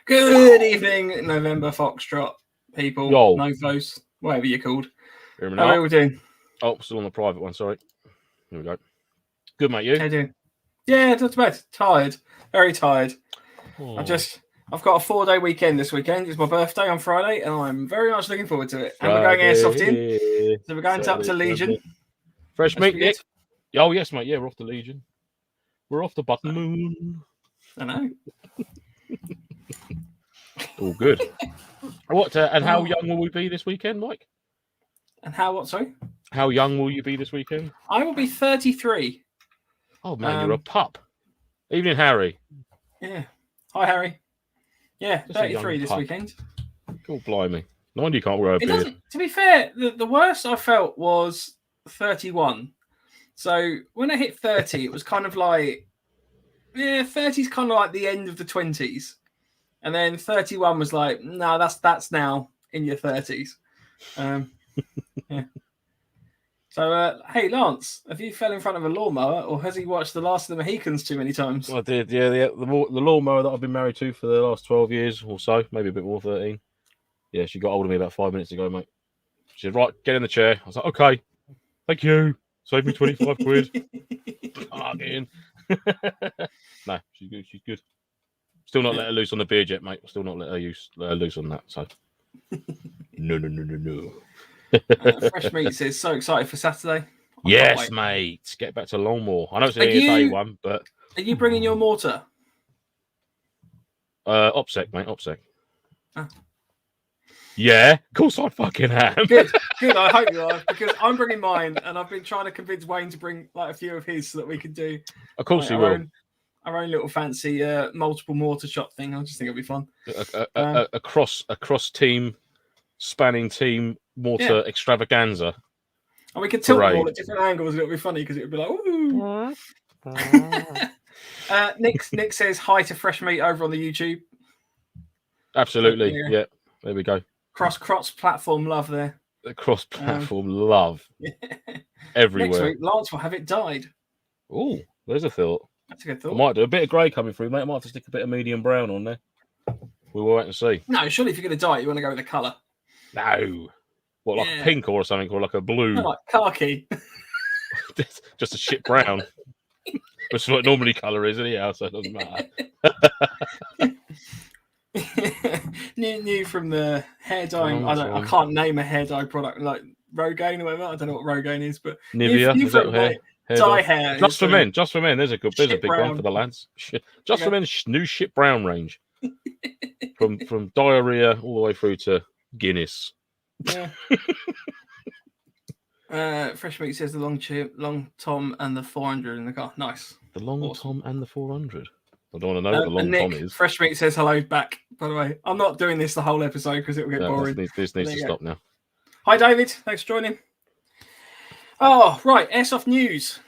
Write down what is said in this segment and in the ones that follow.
Good evening, November Foxtrot people, Yo. Novos, whatever you're called. Hear me How are now? we doing? Oh, still on the private one, sorry. Here we go. Good, mate, you? How you doing? Yeah, not too bad. Tired. Very tired. Oh. I've got a 4-day weekend this weekend. It's my birthday on Friday, and I'm very much looking forward to it. And we're going Airsoft in. So we're going up to Legion. Fresh meat, Nick. Oh, yes, mate. Yeah, we're off to Legion. We're off to Button Moon. I know. All good. What? And how young will we be this weekend, Mike? And how what? Sorry. How young will you be this weekend? I will be 33. Oh man, you're a pup. Evening, Harry. Yeah. Hi, Harry. Yeah, 33 this weekend. God blimey. No wonder you can't wear a beard. To be fair, the worst I felt was 31. So when I hit 30, it was kind of like, 30 is kind of like the end of the 20s. And then 31 was like, no, that's now in your 30s. Yeah. So, hey, Lance, have you fell in front of a lawnmower, or has he watched The Last of the Mohicans too many times? I did, yeah. The lawnmower that I've been married to for the last 12 years or so, maybe a bit more, 13. Yeah, she got hold of me about 5 minutes ago, mate. She said, right, get in the chair. I was like, okay, thank you. Save me 25 quid. Ah, get in. No, she's good. She's good. Still not let her loose on the beard yet, mate. Still not let her loose on that. So, no. Fresh Meat says, so excited for Saturday. Yes, mate. Get back to Longmore. I know it's an ESA one, but... Are you bringing your mortar? OPSEC, mate. OPSEC. Oh. Yeah, of course I fucking am. Good. I hope you are, because I'm bringing mine, and I've been trying to convince Wayne to bring like a few of his so that we can do. Of course he will. Our own little fancy multiple mortar shot thing. I just think it'll be fun. A cross team, spanning team mortar extravaganza. And we could tilt them all at different angles. It'll be funny because it would be like, ooh. Nick says hi to Fresh Meat over on the YouTube. Absolutely. Yeah. There we go. Cross-platform love there. The cross-platform love. Everywhere. Next week, Lance will have it dyed. Oh, there's a thought. That's a good thought. I might do a bit of grey coming through, mate. I might have to stick a bit of medium brown on there. We'll wait and see. No, surely if you're going to dye it, you want to go with a colour. No. What, like a pink or something, or like a blue? No, like khaki. Just a shit brown. Which is what normally colour is, anyhow, so it doesn't matter. new from the hair dyeing. I can't name a hair dye product like Rogaine or whatever. I don't know what Rogaine is, but Nivea. new from hair dye hair. Just for men. There's a big one for the lads. Just for men's new shit brown range. from diarrhea all the way through to Guinness. Yeah. Fresh Meat says the long Tom and the 400 in the car. Nice. The long Tom and the 400. I don't want to know what the long Nick, Tom is. Fresh Meat says hello back, by the way. I'm not doing this the whole episode because it will get boring. This needs to stop now. Hi, David. Thanks for joining. Oh, right. Airsoft news.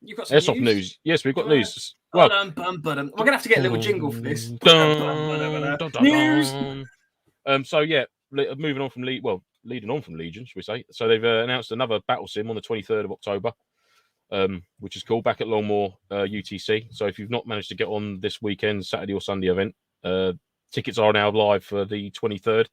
You've got some Airsoft news. Yes, we've got news. Well, we're going to have to get a little jingle for this. News. So, yeah, moving on from leading on from Legion, should we say. So they've announced another battle sim on the 23rd of October. Which is cool, back at Longmore UTC. So if you've not managed to get on this weekend, Saturday or Sunday event, tickets are now live for the 23rd,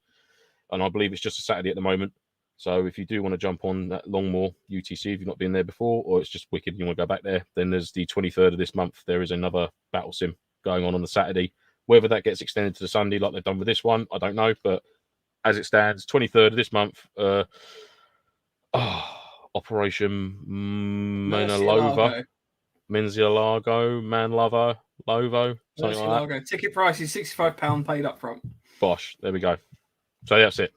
and I believe it's just a Saturday at the moment. So if you do want to jump on that Longmore UTC, if you've not been there before, or it's just wicked, you want to go back there, then there's the 23rd of this month. There is another battle sim going on the Saturday. Whether that gets extended to the Sunday like they've done with this one, I don't know. But as it stands, 23rd of this month, Operation Manilova, Menzialago, Manlover, Lovo, something like that. Ticket price is £65 paid up front. Bosh, there we go. So that's it.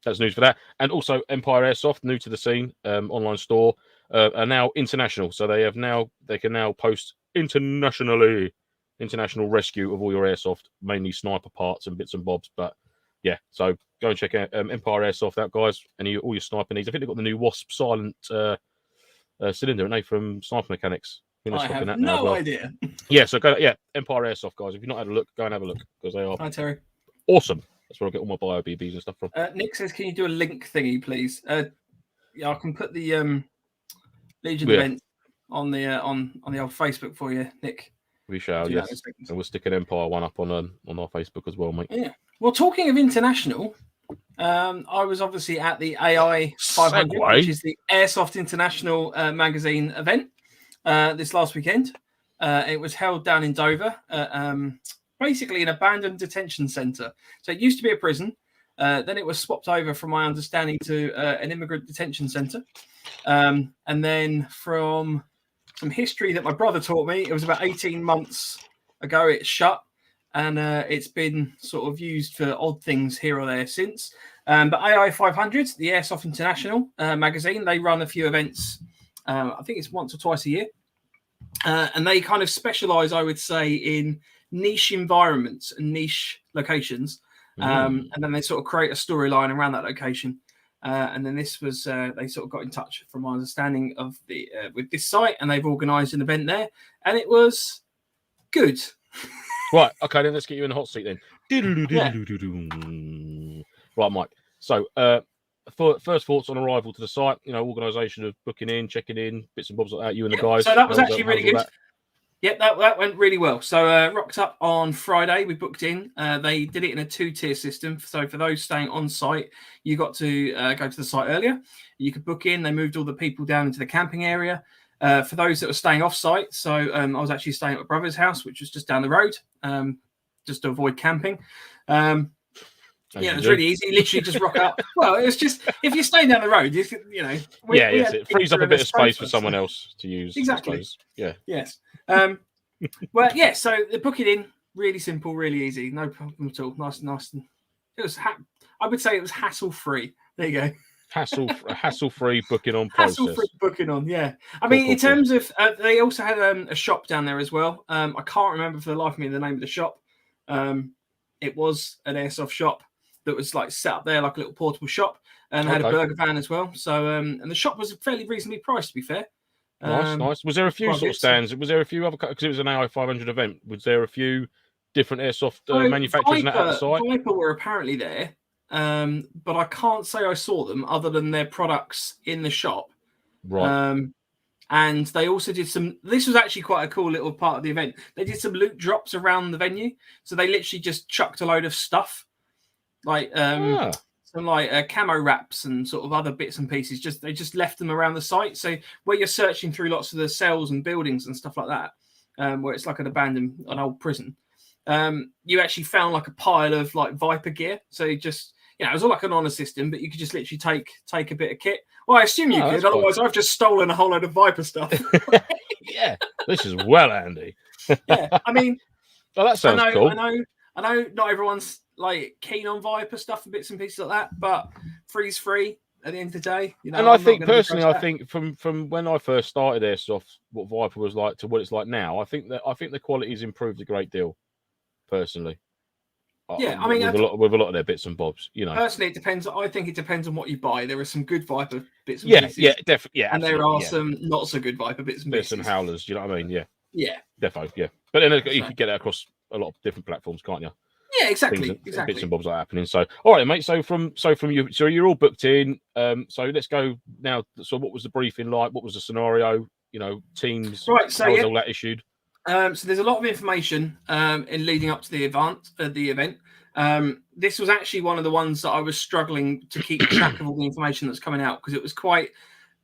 That's news for that. And also Empire Airsoft, new to the scene, online store, are now international. So they can now post international rescue of all your airsoft, mainly sniper parts and bits and bobs. But yeah, so go and check out Empire Airsoft out, guys, and all your sniper needs. I think they've got the new Wasp Silent cylinder, haven't they, from Sniper Mechanics? I have no idea. Yeah, so Empire Airsoft, guys. If you've not had a look, go and have a look, because they are awesome. That's where I get all my bio BBs and stuff from. Nick says, can you do a link thingy, please? Yeah, I can put the Legion event on the old Facebook for you, Nick. We shall, Do that in a yes. second. And we'll stick an Empire one up on our Facebook as well, mate. Yeah. Well, talking of international, I was obviously at the AI 500, Segway. which is the Airsoft International magazine event this last weekend. It was held down in Dover, basically an abandoned detention centre. So it used to be a prison. Then it was swapped over, from my understanding, to an immigrant detention centre. And then from some history that my brother taught me, it was about 18 months ago it shut. And it's been sort of used for odd things here or there since. But AI 500, the Airsoft International magazine, they run a few events. I think it's once or twice a year. And they kind of specialize, I would say, in niche environments and niche locations. And then they sort of create a storyline around that location. And then this was, they sort of got in touch, from my understanding, of the with this site, and they've organised an event there. And it was good. Right, okay, then let's get you in the hot seat then. Yeah. Right, Mike. So, first thoughts on arrival to the site, organisation of booking in, checking in, bits and bobs like that, you and the guys. So that was actually really good. That? Yep, that went really well. So rocked up on Friday, we booked in. They did it in a 2-tier system. So for those staying on site, you got to go to the site earlier. You could book in. They moved all the people down into the camping area. For those that were staying off site, so I was actually staying at my brother's house, which was just down the road, just to avoid camping. Yeah, it was really easy. Literally just rock up. Well, it's just, if you're staying down the road, it frees up a bit of space for someone else to use. Exactly. Yeah. Yes. Well, yeah. So the booking in, really simple, really easy, no problem at all. Nice. And it was. I would say it was hassle free. There you go. Hassle-free booking on process. Hassle-free booking on, yeah. I mean, in terms of, they also had a shop down there as well. I can't remember for the life of me the name of the shop. It was an airsoft shop that was like set up there like a little portable shop, and had a burger van as well. So, and the shop was fairly reasonably priced, to be fair. Nice. Was there a few sort of stands? Was there a few other, because it was an AI 500 event? Was there a few different airsoft manufacturers at the site? Viper were apparently there. But I can't say I saw them other than their products in the shop. Right. And they also did this was actually quite a cool little part of the event. They did some loot drops around the venue. So they literally just chucked a load of stuff, like some like camo wraps and sort of other bits and pieces. They just left them around the site. So where you're searching through lots of the cells and buildings and stuff like that, where it's like an old prison, you actually found like a pile of like Viper gear. So you just, it was all like an honor system, but you could just literally take a bit of kit. Well, I assume you could. Otherwise, I've just stolen a whole load of Viper stuff. Yeah, this is well handy. Yeah, I mean, well, that sounds cool. I know not everyone's like keen on Viper stuff and bits and pieces like that, but freeze free at the end of the day. And I think personally, I think from when I first started Airsoft, what Viper was like to what it's like now, I think the quality's improved a great deal. Personally, yeah, I mean, with a lot of their bits and bobs, Personally, it depends. I think it depends on what you buy. There are some good Viper bits and pieces. Yeah, definitely. Yeah, and there are some not so good Viper bits and pieces. There's some howlers. You know what I mean? Yeah. Yeah. Defo. Yeah, but then you can get that across a lot of different platforms, can't you? Yeah, exactly. Bits and bobs are happening. So, all right, mate. So from you, so you're all booked in. So let's go now. So, what was the briefing like? What was the scenario? Teams. Right. So how was all that issued? So there's a lot of information in leading up to the event. This was actually one of the ones that I was struggling to keep track of all the information that's coming out, because it was quite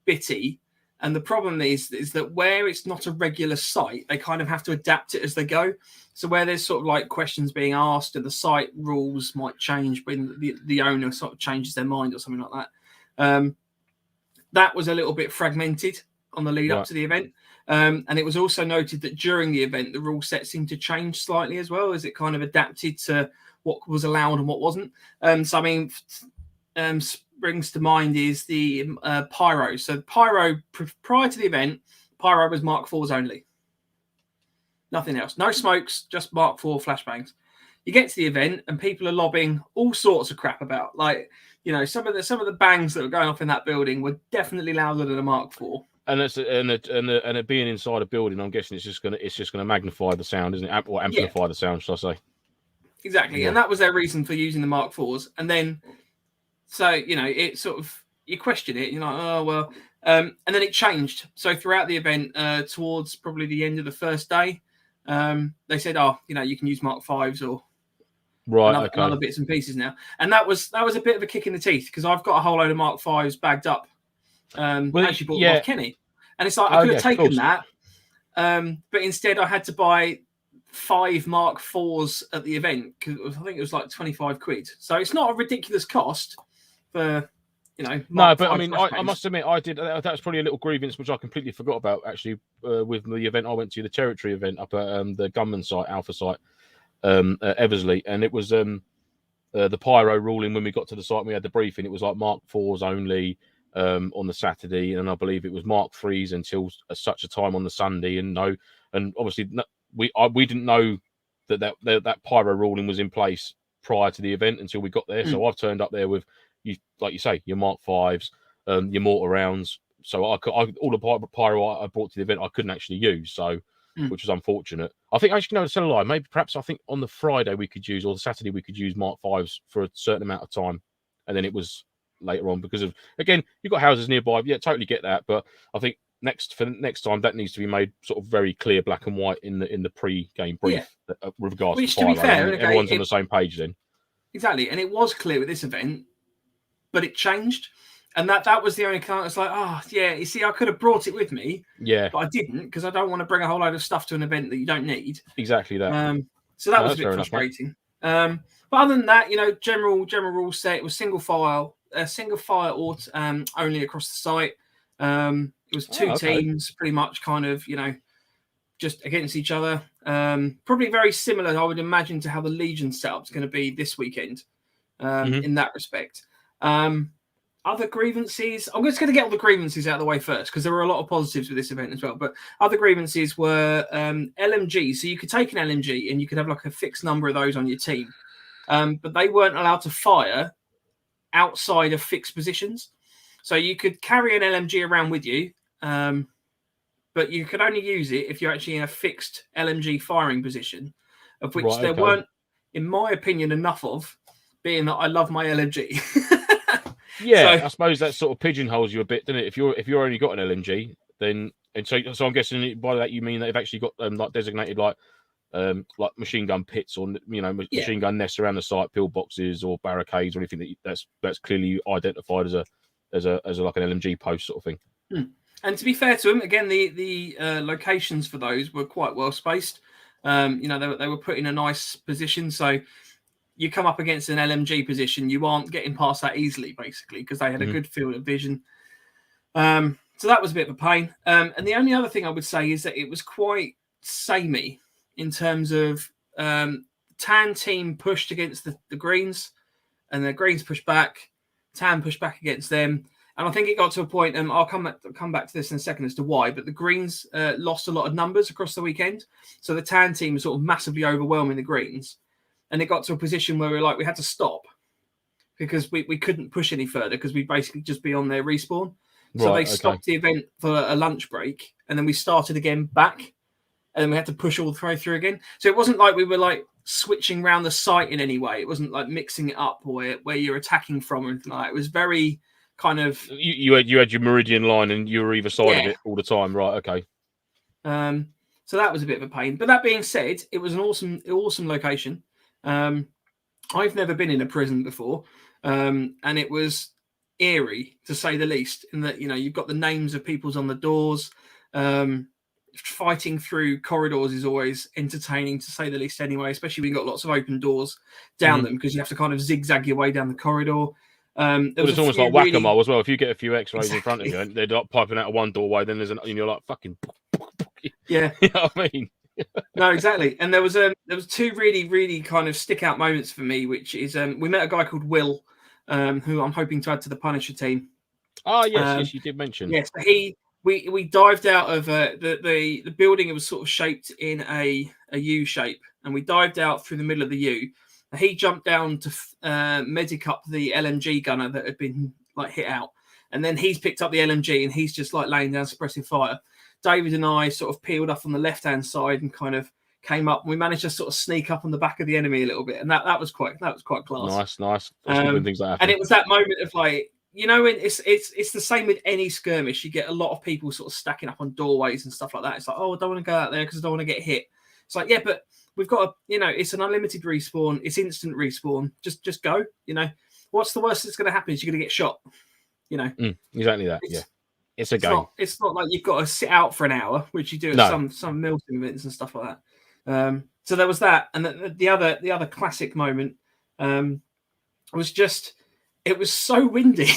bitty. And the problem is that where it's not a regular site, they kind of have to adapt it as they go. So where there's sort of like questions being asked and the site rules might change when the owner sort of changes their mind or something like that. That was a little bit fragmented on the lead up to the event. And it was also noted that during the event, the rule set seemed to change slightly as well, as it kind of adapted to what was allowed and what wasn't. So, I mean, springs to mind is the pyro. So pyro, prior to the event, pyro was Mark IVs only. Nothing else. No smokes, just Mark IV flashbangs. You get to the event and people are lobbing all sorts of crap about. Like, some of the bangs that were going off in that building were definitely louder than a Mark IV. And it being inside a building, I'm guessing it's just gonna magnify the sound, isn't it? Or amplify the sound, shall I say? Exactly, and that was their reason for using the Mark IVs. And then, so it sort of, you question it. You're like, oh well, and then it changed. So throughout the event, towards probably the end of the first day, they said, "Oh, you can use Mark 5s or Right. another bits and pieces now." And that was a bit of a kick in the teeth because I've got a whole load of Mark 5s bagged up. Actually bought them off Kenny, and it's like I could have taken that, but instead I had to buy 5 Mark 4s at the event because I think it was like 25 quid. So it's not a ridiculous cost for No, but I mean, I must admit, I did. That was probably a little grievance which I completely forgot about actually with the event I went to, the territory event up at the gunman site, Alpha site, at Eversley, and it was the pyro ruling when we got to the site. And we had the briefing. It was like Mark 4s only on the Saturday, and I believe it was Mark 3s until such a time on the Sunday. And obviously we didn't know that pyro ruling was in place prior to the event until we got there. So I've turned up there with, like you say, your Mark 5s, your mortar rounds. So all the pyro I brought to the event I couldn't actually use, so which was unfortunate. I think actually no, to tell a lie, maybe perhaps I think on the Friday we could use, or the Saturday we could use Mark 5s for a certain amount of time, and then it was later on because of, again, you've got houses nearby. Yeah, totally get that, but I think next time that needs to be made sort of very clear, black and white in the pre-game brief with regards to pyro. To be fair, everyone's on the same page then. Exactly, and it was clear with this event, but it changed, and that was the only kind. It's like, you see, I could have brought it with me, but I didn't because I don't want to bring a whole load of stuff to an event that you don't need. Exactly that. So that was a bit frustrating. But other than that, general rule set. It was single file only across the site. It was 2 teams, pretty much, kind of, just against each other. Probably very similar, I would imagine, to how the Legion setup's going to be this weekend. In that respect. Other grievances, I'm just going to get all the grievances out of the way first because there were a lot of positives with this event as well. But other grievances were LMG. So you could take an LMG and you could have like a fixed number of those on your team. But they weren't allowed to fire outside of fixed positions. So you could carry an LMG around with you, but you could only use it if you're actually in a fixed LMG firing position, of which there weren't, in my opinion, enough of, being that I love my LMG. Yeah, so I suppose that sort of pigeonholes you a bit, doesn't it? If you're only got an LMG, then so I'm guessing by that you mean that they've actually got like designated like machine gun pits or machine gun nests around the site, pillboxes or barricades or anything that's clearly identified as a like an LMG post sort of thing. And to be fair to them, again, the locations for those were quite well spaced. They were put in a nice position, so you come up against an LMG position, you aren't getting past that easily, basically, because they had a good field of vision. So that was a bit of a pain. And the only other thing I would say is that it was quite samey in terms of Tan team pushed against the Greens, and the Greens pushed back. Tan pushed back against them. And I think it got to a point, and I'll come back to this in a second as to why, but the Greens lost a lot of numbers across the weekend. So the Tan team was sort of massively overwhelming the Greens. And it got to a position where we had to stop because we couldn't push any further because we'd basically just be on their respawn. So they stopped the event for a lunch break, and then we started again back, and then we had to push all the way through again. So it wasn't like we were like switching around the site in any way. It wasn't like mixing it up or where you're attacking from or anything like that. It was very kind of... You had your meridian line and you were either side of it all the time. Right, okay. So that was a bit of a pain. But that being said, it was an awesome location. I've never been in a prison before, and it was eerie to say the least. In that you've got the names of people's on the doors. Fighting through corridors is always entertaining to say the least. Anyway, especially when you've got lots of open doors down them because you have to kind of zigzag your way down the corridor. It's almost like whack-a-mole as well. If you get a few X-rays in front of you, and they're like piping out of one doorway, then and you're like fucking. Yeah, you know what I mean. No, exactly. And there was 2 really, really kind of stick out moments for me, which is we met a guy called Will, who I'm hoping to add to the Punisher team. Oh yes, you did mention. Yes, we dived out of the building. It was sort of shaped in a U shape, and we dived out through the middle of the U. He jumped down to medic up the LMG gunner that had been like hit out, and then he's picked up the LMG and he's just like laying down suppressive fire. David and I sort of peeled up on the left-hand side and kind of came up. And we managed to sort of sneak up on the back of the enemy a little bit, and that was quite class. Nice. When things like that happen. And it was that moment of like, when it's the same with any skirmish. You get a lot of people sort of stacking up on doorways and stuff like that. It's like, oh, I don't want to go out there because I don't want to get hit. It's like, yeah, but we've got it's an unlimited respawn. It's instant respawn. Just go. What's the worst that's going to happen is you're going to get shot. Exactly that. It's a game. It's not like you've got to sit out for an hour, which you do at some MilSim events and stuff like that. So there was that, and the other classic moment was just it was so windy.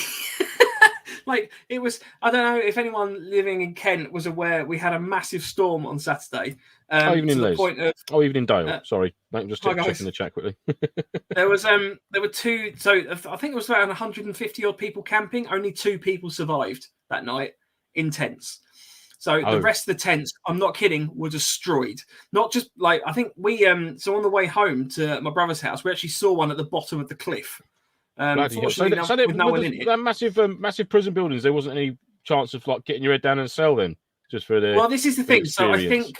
Like it was, I don't know if anyone living in Kent was aware. We had a massive storm on Saturday. Even in the point of even in Dale. Sorry, I'm just checking the chat quickly. there were two. So I think it was around 150 odd people camping. Only 2 people survived that night in tents. So the rest of the tents, I'm not kidding, were destroyed. Not just like I think we so on the way home to my brother's house, we actually saw one at the bottom of the cliff. Fortunately, with no one in it. That massive prison buildings, there wasn't any chance of like getting your head down in a cell then, just for the. Well, this is the thing. So I think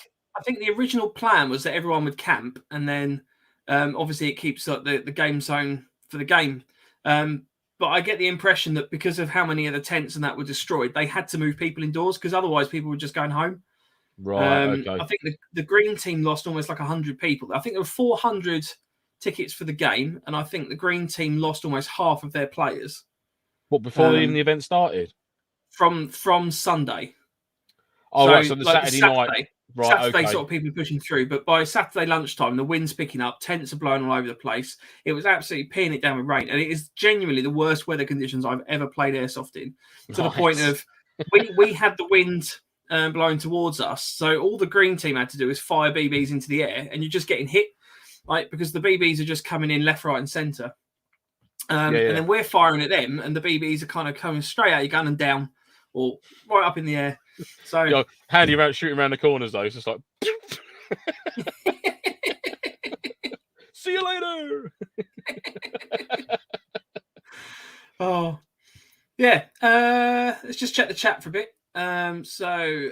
the original plan was that everyone would camp, and then obviously it keeps the game zone for the game. But I get the impression that because of how many of the tents and that were destroyed, they had to move people indoors because otherwise people were just going home. Right. Okay. I think the green team lost almost like 100 people. I think there were 400 tickets for the game, and I think the green team lost almost half of their players. What, before even the event started? From Sunday. Oh, right, so the Saturday night. Right, Saturday sort of people pushing through, but by Saturday lunchtime, the wind's picking up, tents are blowing all over the place. It was absolutely peeing it down with rain, and it is genuinely the worst weather conditions I've ever played Airsoft in. To the point of we had the wind blowing towards us, so all the green team had to do is fire BBs into the air, and you're just getting hit. Like, because the BBs are just coming in left, right, and centre. And then we're firing at them, and the BBs are kind of coming straight out your gun and down, or right up in the air. So handy around shooting around the corners though. It's just like see you later. Oh yeah. Let's just check the chat for a bit. So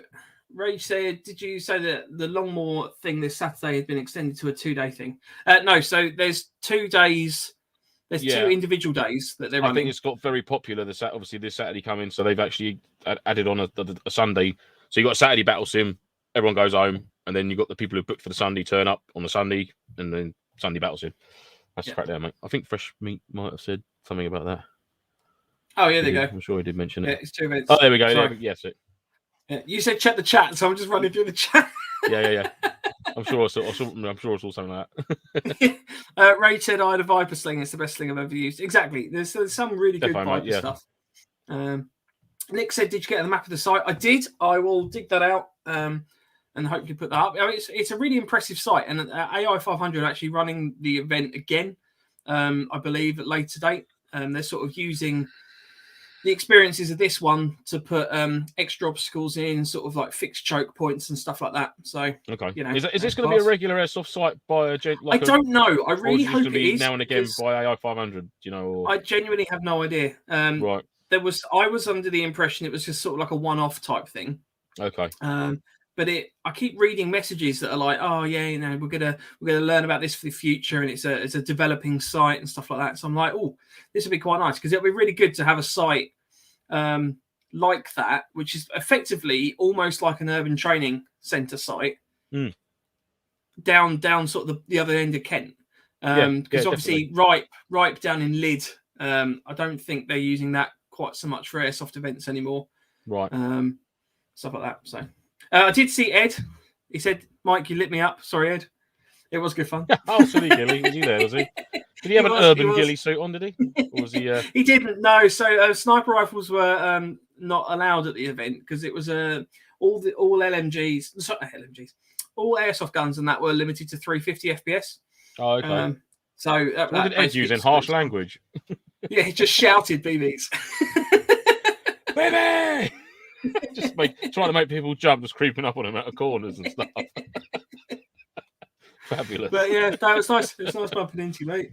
Rage said, did you say that the Longmore thing this Saturday had been extended to a 2-day thing? No, so there's 2 days. There's 2 individual days that they're running. I think it's got very popular. Obviously, this Saturday coming, so they've actually added on a Sunday. So you got a Saturday battle sim, everyone goes home, and then you got the people who booked for the Sunday turn up on the Sunday, and then Sunday battle sim. That's the crack there, mate. I think Fresh Meat might have said something about that. Oh yeah, there you go. I'm sure he did mention it. Yeah, it's 2 events. Oh, there we go. Yes, it. Yeah, you said check the chat, so I'm just running through the chat. Yeah. I'm sure it's all something like that. Ray said I had a Viper sling. It's the best sling I've ever used. Exactly. There's some really good Viper stuff. Nick said, did you get the map of the site? I did. I will dig that out and hopefully put that up. I mean, it's a really impressive site, and AI 500 are actually running the event again, I believe, at later date. They're sort of using the experiences of this one to put extra obstacles in, sort of like fixed choke points and stuff like that. So, okay, is this going to be a regular Airsoft site by I don't know. I really hope it is. Now and again by AI 500. I genuinely have no idea. Right. I was under the impression it was just sort of like a one-off type thing. Okay. But I keep reading messages that are like, oh yeah, we're gonna learn about this for the future, and it's a developing site and stuff like that. So I'm like, oh, this would be quite nice because it'll be really good to have a site like that, which is effectively almost like an urban training centre site down sort of the other end of Kent. Because obviously Ripe down in Lyd, I don't think they're using that quite so much for Airsoft events anymore. Right. Stuff like that. So I did see Ed. He said, Mike, you lit me up. Sorry, Ed. It was good fun. Oh, silly Gilly. Was he there, was he? Did he have an urban ghillie suit on, did he? Or was he... He didn't, no. So sniper rifles were not allowed at the event because it was all LMGs, sorry, LMGs, all airsoft guns and that were limited to 350 FPS. Oh, okay. What did Ed use in harsh language? Yeah, he just shouted BBs. Baby! Just trying to make people jump, just creeping up on him out of corners and stuff. Fabulous. But yeah, that was nice. It was nice bumping into you, mate.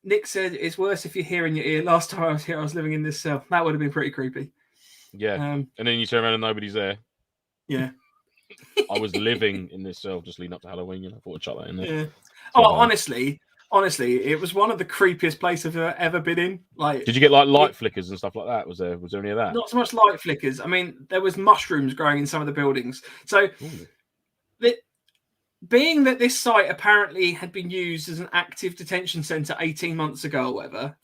Nick said it's worse if you hear in your ear. Last time I was here, I was living in this cell. That would have been pretty creepy. Yeah. And then you turn around and nobody's there. Yeah. I was living in this cell just leading up to Halloween, I thought I'd chuck that in there. Yeah. Honestly, it was one of the creepiest places I've ever been in. Like, did you get like light flickers and stuff like that? Was there any of that? Not so much light flickers. I mean, there was mushrooms growing in some of the buildings. So being that this site apparently had been used as an active detention centre 18 months ago or whatever,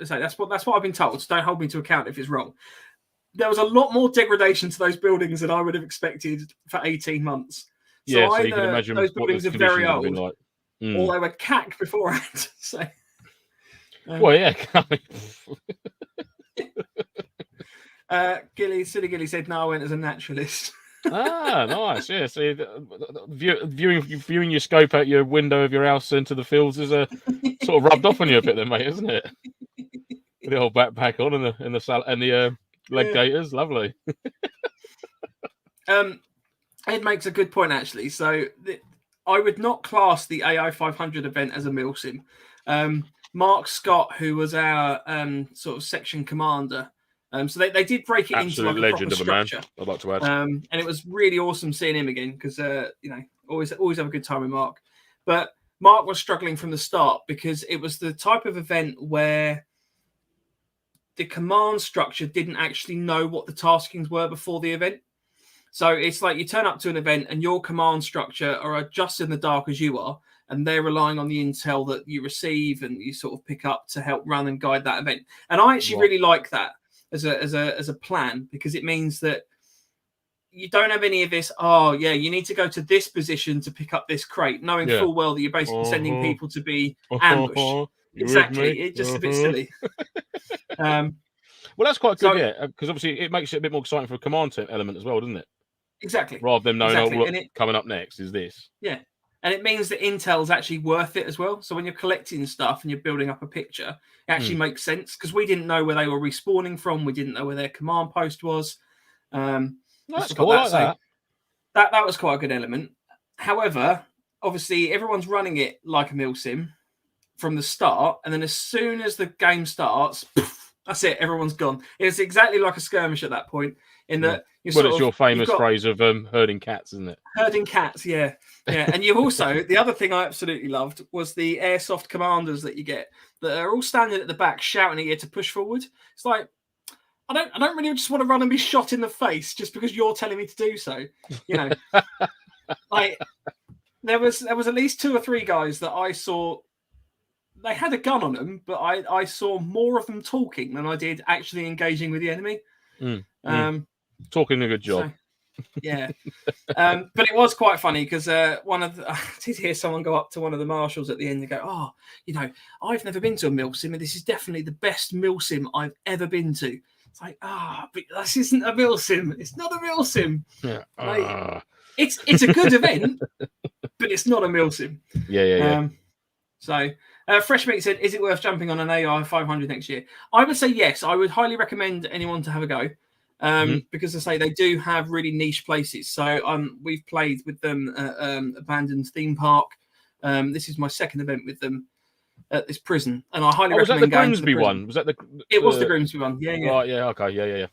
so that's what I've been told. So don't hold me to account if it's wrong. There was a lot more degradation to those buildings than I would have expected for 18 months. So Yeah, so either you can imagine those what the buildings are very conditions would have been old, like. or they were cacked beforehand. So, well, yeah. Silly Gilly said, "No, I went as a naturalist." Nice. Yeah. So viewing your scope out your window of your house into the fields is a sort of rubbed off on you a bit, then, mate, isn't it? With the old backpack on and the leg gaiters, lovely. Ed makes a good point actually. So I would not class the AI 500 event as a MilSim. Mark Scott, who was our sort of section commander, so they did break it Absolute into like legend a proper of a structure. man, I'd like to add. And it was really awesome seeing him again because always have a good time with Mark. But Mark was struggling from the start because it was the type of event where the command structure didn't actually know what the taskings were before the event. So it's like you turn up to an event and your command structure are just in the dark as you are, and they're relying on the intel that you receive and you sort of pick up to help run and guide that event. And I actually really like that as a plan, because it means that you don't have any of this, you need to go to this position to pick up this crate, knowing full well that you're basically sending people to be ambushed. Exactly. It's just a bit silly. Well, that's quite good, because obviously it makes it a bit more exciting for a command element as well, doesn't it? Exactly. Rather than knowing, coming up next is this. Yeah. And it means that intel's actually worth it as well. So when you're collecting stuff and you're building up a picture, it actually makes sense, because we didn't know where they were respawning from. We didn't know where their command post was. That's cool. That was quite a good element. However, obviously, everyone's running it like a MilSim from the start. And then as soon as the game starts, that's it. Everyone's gone. It's exactly like a skirmish at that point. In that, it's your famous phrase of herding cats, isn't it? Herding cats, yeah. And you've also, the other thing I absolutely loved was the Airsoft commanders that you get that are all standing at the back shouting at you to push forward. It's like, I don't really just want to run and be shot in the face just because you're telling me to do so. Like there was at least 2 or 3 guys that I saw. They had a gun on them, but I saw more of them talking than I did actually engaging with the enemy. Talking a good job. So, yeah. But it was quite funny because I did hear someone go up to one of the marshals at the end and go, I've never been to a MilSim, and this is definitely the best MilSim I've ever been to. It's like, but this isn't a MilSim. It's not a MilSim. Yeah. Like, it's a good event, but it's not a MilSim. Yeah. So Fresh Meat said, is it worth jumping on an AI 500 next year? I would say yes. I would highly recommend anyone to have a go. Because I say they do have really niche places. So we've played with them at Abandoned Theme Park. This is my second event with them at this prison, and I highly recommend going to the Grimsby one. Was that the? It was the Grimsby one. Yeah. Right. Yeah. Okay. Yeah.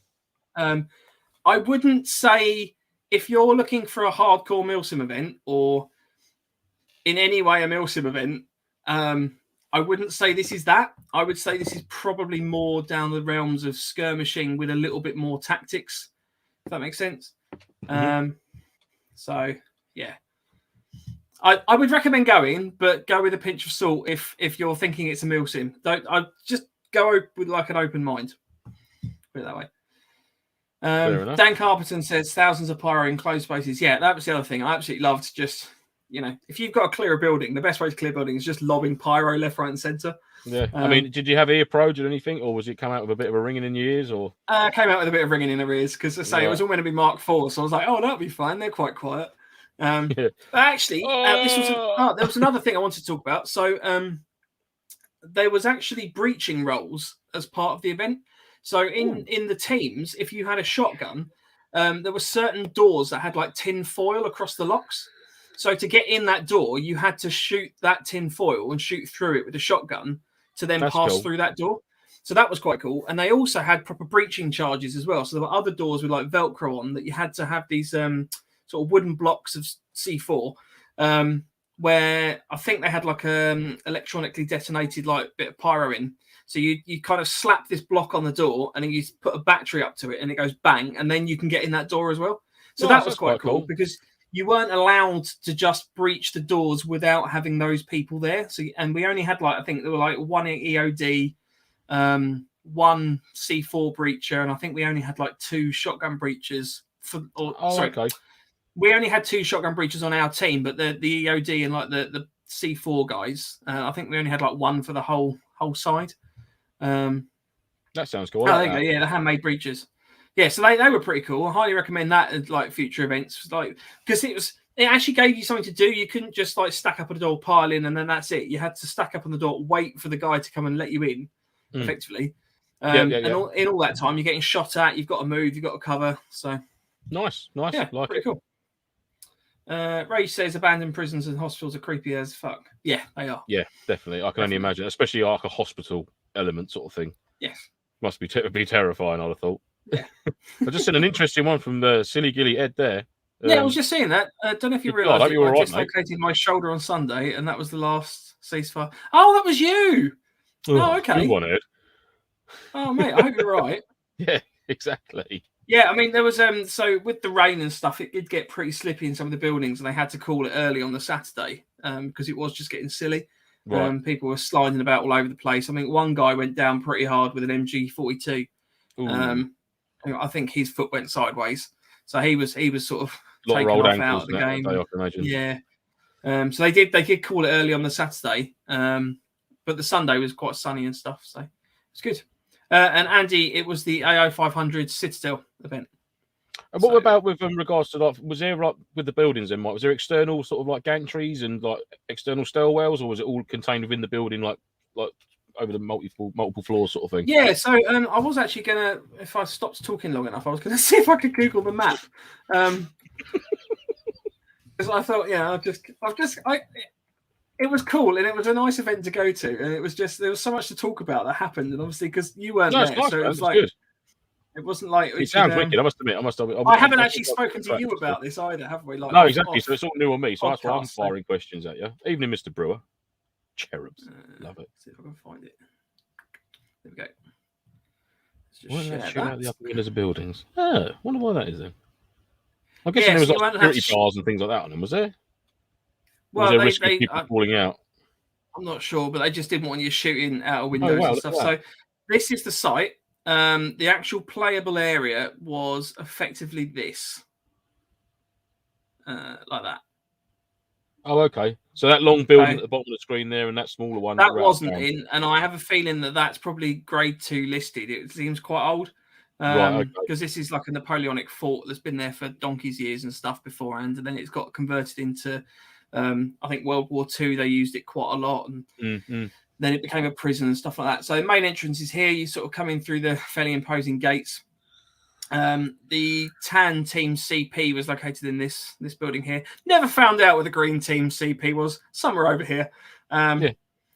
I wouldn't say, if you're looking for a hardcore MilSim event or in any way a MilSim event, I wouldn't say this is that. I would say this is probably more down the realms of skirmishing with a little bit more tactics, if that makes sense. So, yeah. I would recommend going, but go with a pinch of salt if you're thinking it's a MilSim. I just go with like an open mind. Put it that way. Dan Carpenton says thousands of pyro in closed spaces. Yeah, that was the other thing. I absolutely loved just, if you've got to clear a building, the best way to clear a building is just lobbing pyro left, right, and centre. Yeah. I mean, did you have ear pro? Did anything, or was it come out with a bit of a ringing in your ears? Or came out with a bit of ringing in the ears because it was all meant to be Mark IV, so I was like, that'll be fine. They're quite quiet. But actually, there was another thing I wanted to talk about. So there was actually breaching roles as part of the event. So in the teams, if you had a shotgun, there were certain doors that had like tin foil across the locks. So to get in that door, you had to shoot that tin foil and shoot through it with a shotgun to then pass through that door. So that was quite cool. And they also had proper breaching charges as well. So there were other doors with like Velcro on that you had to have these sort of wooden blocks of C4, where I think they had like electronically detonated like bit of pyro in. So you kind of slap this block on the door and then you put a battery up to it and it goes bang, and then you can get in that door as well. So that was quite cool because you weren't allowed to just breach the doors without having those people there. So, and we only had I think there were one EOD, one C4 breacher, and I think we only had 2 shotgun breachers Okay. We only had 2 shotgun breachers on our team, but the EOD and the C4 guys, I think we only had 1 for the whole side. That sounds cool. There you go. Yeah, the handmade breachers. Yeah, so they were pretty cool. I highly recommend that at future events, because it actually gave you something to do. You couldn't just stack up on the door, pile in, and then that's it. You had to stack up on the door, wait for the guy to come and let you in, effectively. And in all that time, you're getting shot at. You've got to move. You've got to cover. So nice. Yeah, pretty cool. Rage says abandoned prisons and hospitals are creepy as fuck. Yeah, they are. Yeah, definitely. I can only imagine, especially a hospital element sort of thing. Yes. Must be terrifying, I'd have thought. Yeah. I just seen an interesting one from the Silly Gilly Ed there. Yeah, I was just saying that. I don't know if you realised I dislocated my shoulder on Sunday, and that was the last ceasefire. Oh, that was you. Oh, okay. Good one, Ed. Oh, mate, I hope you're right. Yeah, exactly. Yeah, I mean, there was so with the rain and stuff, it did get pretty slippy in some of the buildings, and they had to call it early on the Saturday because it was just getting silly. Right. People were sliding about all over the place. I mean, one guy went down pretty hard with an MG42. I think his foot went sideways, so he was sort of taken off out of the game. Day, I can imagine. Yeah. So they did call it early on the Saturday, but the Sunday was quite sunny and stuff, so it's good. And Andy, it was the AO 500 Citadel event. And what about with regards to was there with the buildings then, Mike? Was there external sort of gantries and external stairwells, or was it all contained within the building, like over the multiple floors sort of thing? Yeah. So I was actually gonna, if I stopped talking long enough, I was gonna see if I could Google the map. Because I thought, it was cool and it was a nice event to go to, and it was there was so much to talk about that happened, and obviously because you weren't there, nice, so it was good. It wasn't like it sounds wicked. I must admit, I haven't actually spoken to you about this either, have we? No, exactly. So it's all new on me. So that's why I'm firing questions at you. Evening, Mr. Brewer. Cherubs, love it. See if I can find it. There we go. Why did that shoot out the upper windows of buildings? Oh, wonder why that is then. I'm guessing there was security bars and things like that on them, was there? Well, was there risk of people falling out? I'm not sure, but they just didn't want you shooting out of windows and stuff. So this is the site. The actual playable area was effectively this, like that. Oh, okay. So that long building at the bottom of the screen there, and that smaller one that wasn't in, and I have a feeling that's probably grade 2 listed. It seems quite old, because this is like a Napoleonic fort that's been there for donkey's years and stuff beforehand, and then it's got converted into, I think World War II. They used it quite a lot, and then it became a prison and stuff like that. So the main entrance is here. You sort of come in through the fairly imposing gates. The tan team CP was located in this building here. Never found out where the green team CP was. Somewhere over here.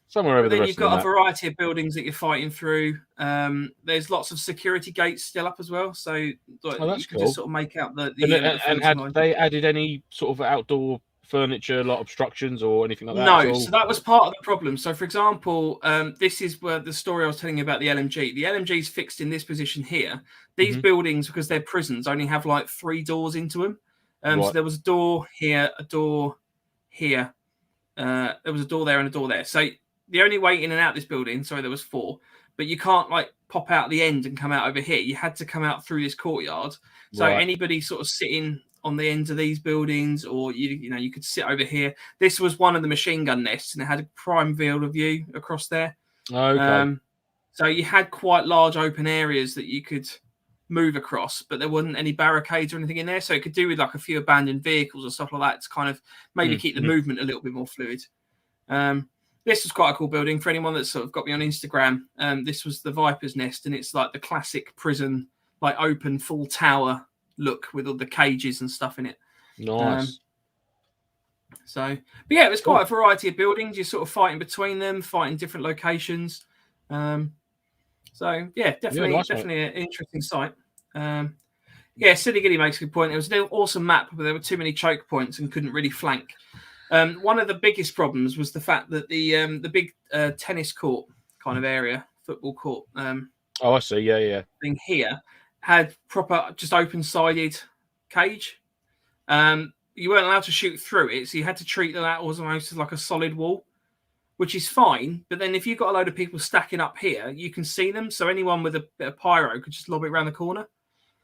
Somewhere over there. Then you've got a variety of buildings that you're fighting through. There's lots of security gates still up as well. So you can just sort of make out the and had they added any sort of outdoor furniture, like obstructions or anything like that? No, so that was part of the problem. So, for example, this is where the story I was telling you about the LMG. The LMG is fixed in this position here. These buildings, because they're prisons, only have 3 doors into them. So there was a door here, a door here. There was a door there and a door there. So the only way in and out of this building, there was 4, but you can't pop out the end and come out over here. You had to come out through this courtyard. So anybody sort of sitting on the ends of these buildings, or you could sit over here. This was one of the machine gun nests, and it had a prime field of view across there. Okay. So you had quite large open areas that you could move across, but there wasn't any barricades or anything in there. So it could do with a few abandoned vehicles or stuff like that to kind of maybe keep the movement a little bit more fluid. This was quite a cool building for anyone that's sort of got me on Instagram. This was the Viper's Nest, and it's the classic prison, open full tower look with all the cages and stuff in it. Nice. But yeah, it was quite a variety of buildings. You're sort of fighting between them, fighting different locations. Yeah, definitely an interesting site. Silly Giddy makes a good point. It was an awesome map, but there were too many choke points and couldn't really flank. One of the biggest problems was the fact that the big tennis court kind of area, football court. I see. Yeah. Thing here had proper just open-sided cage. you weren't allowed to shoot through it, so you had to treat that almost as like a solid wall, which is fine. But then if you've got a load of people stacking up here, you can see them. So anyone with a bit of pyro could just lob it around the corner.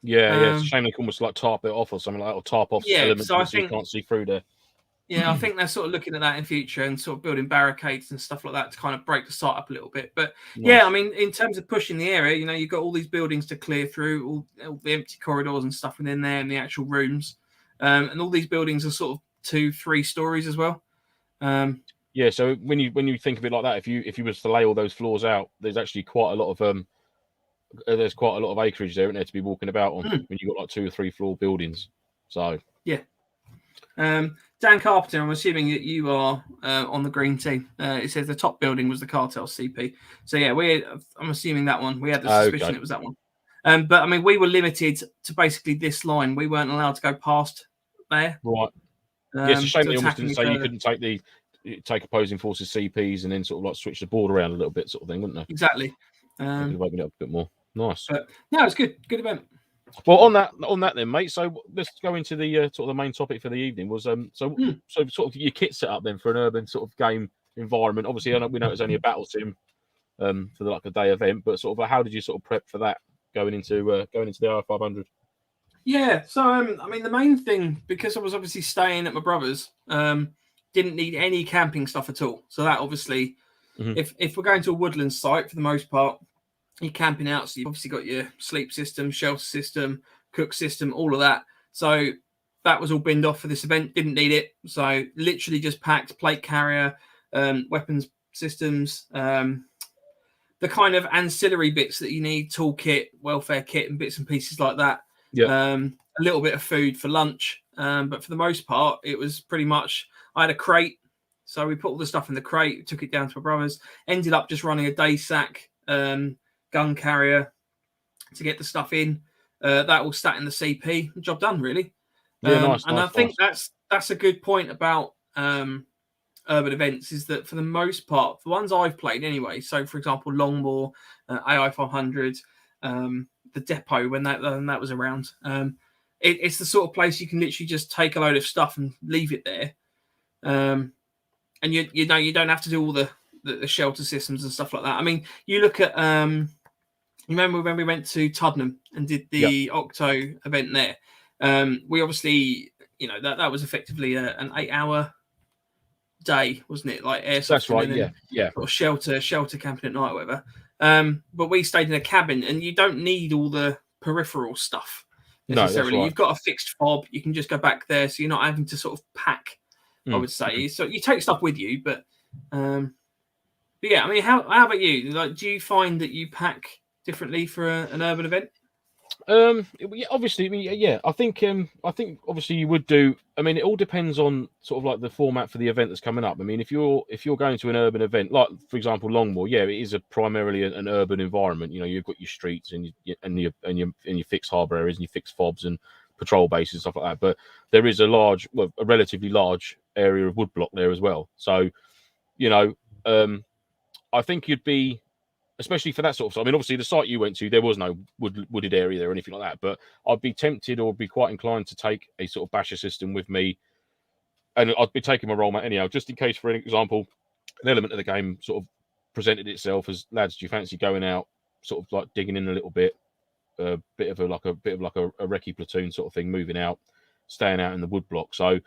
Yeah, yeah. It's a shame they can almost like tarp it off or something like that, or tarp off elements so I so you think can't see through there. Yeah, I think they're sort of looking at that in future and sort of building barricades and stuff like that to kind of break the site up a little bit. But yeah, I mean, in terms of pushing the area, you know, you've got all these buildings to clear through, all the empty corridors and stuff within there, and the actual rooms, and all these buildings are sort of 2-3 stories as well. Yeah, so when you think of it like that, if you was to lay all those floors out, there's actually quite a lot of acreage there, isn't there, to be walking about on when you've got like 2 or 3 floor buildings. So yeah. Dan Carpenter, I'm assuming that you are on the green team. It says the top building was the cartel CP. So yeah, I'm assuming that one. We had the suspicion it was that one. But I mean, we were limited to basically this line. We weren't allowed to go past there. Right. Yeah, it's a shame they almost didn't say you couldn't take opposing forces CPs and then sort of like switch the board around a little bit, sort of thing, wouldn't they? Exactly. Could have opened it up a bit more. Nice. But no, it's good. Good event. Well, on that then, mate. So let's go into the sort of the main topic for the evening was so sort of your kit set up then for an urban sort of game environment. Obviously, we know it's only a battle sim for like a day event, but sort of how did you sort of prep for that going into the IR500? Yeah, so I mean, the main thing, because I was obviously staying at my brother's, didn't need any camping stuff at all. So that obviously, if we're going to a woodland site for the most part, you're camping out, so you've obviously got your sleep system, shelter system, cook system, all of that. So that was all binned off for this event. Didn't need it. So literally just packed plate carrier, weapons systems, the kind of ancillary bits that you need, toolkit, welfare kit, and bits and pieces like that. Yeah. A little bit of food for lunch. But for the most part, it was pretty much, I had a crate. So we put all the stuff in the crate, took it down to my brother's, ended up just running a day sack, gun carrier to get the stuff in. That all sat in the CP. Job done, really. Yeah, nice. And I think that's a good point about urban events, is that for the most part, the ones I've played anyway, so for example, Longmoor, AI500, the depot when that was around, it's the sort of place you can literally just take a load of stuff and leave it there. And you know, you don't have to do all the shelter systems and stuff like that. I mean, you look at you remember when we went to Tuddenham and did the Octo event there? We obviously, you know, that was effectively an 8-hour day, wasn't it? Like airsoft. That's right. Yeah. Or shelter camping at night, or whatever. But we stayed in a cabin, and you don't need all the peripheral stuff necessarily. No, right. You've got a fixed fob. You can just go back there, so you're not having to sort of pack. I would say so. You take stuff with you, but yeah. I mean, how about you? Like, do you find that you pack differently for an urban event? Obviously, I mean, yeah. I think obviously you would do. I mean, it all depends on sort of like the format for the event that's coming up. I mean, if you're going to an urban event, like for example Longmoor, yeah, it is primarily an urban environment. You know, you've got your streets and your fixed harbour areas and your fixed fobs and patrol bases and stuff like that. But there is a relatively large area of woodblock there as well. So, you know, I think you'd be, especially for that sort of stuff. I mean, obviously, the site you went to, there was no wooded area there or anything like that. But I'd be tempted or be quite inclined to take a sort of basher system with me. And I'd be taking my roll mat anyhow, just in case, for example, an element of the game sort of presented itself as, lads, do you fancy going out, sort of like digging in a little bit, a bit of like a recce platoon sort of thing, moving out, staying out in the woodblock. So,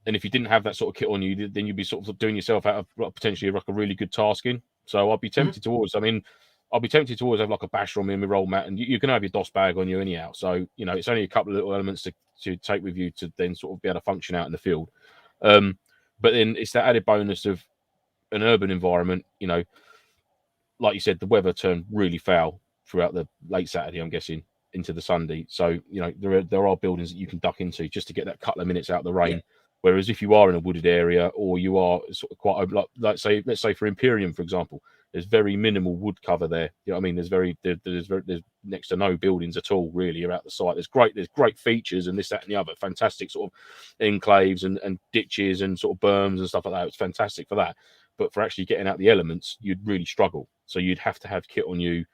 and if you didn't have that sort of kit on you, then you'd be sort of doing yourself out of potentially like a really good tasking. So I'd be tempted towards. I mean, I'll be tempted to always have like a basher on me and my roll mat, and you can have your DOS bag on you anyhow. So, you know, it's only a couple of little elements to take with you to then sort of be able to function out in the field. But then it's that added bonus of an urban environment. You know, like you said, the weather turned really foul throughout the late Saturday, I'm guessing, into the Sunday. So, you know, there are buildings that you can duck into just to get that couple of minutes out of the rain. Yeah. Whereas if you are in a wooded area or you are sort of quite let's say for Imperium, for example, there's very minimal wood cover there. You know what I mean? There's next to no buildings at all really around the site. There's great features and this, that, and the other. Fantastic sort of enclaves and ditches and sort of berms and stuff like that. It's fantastic for that. But for actually getting out the elements, you'd really struggle. So you'd have to have kit on you,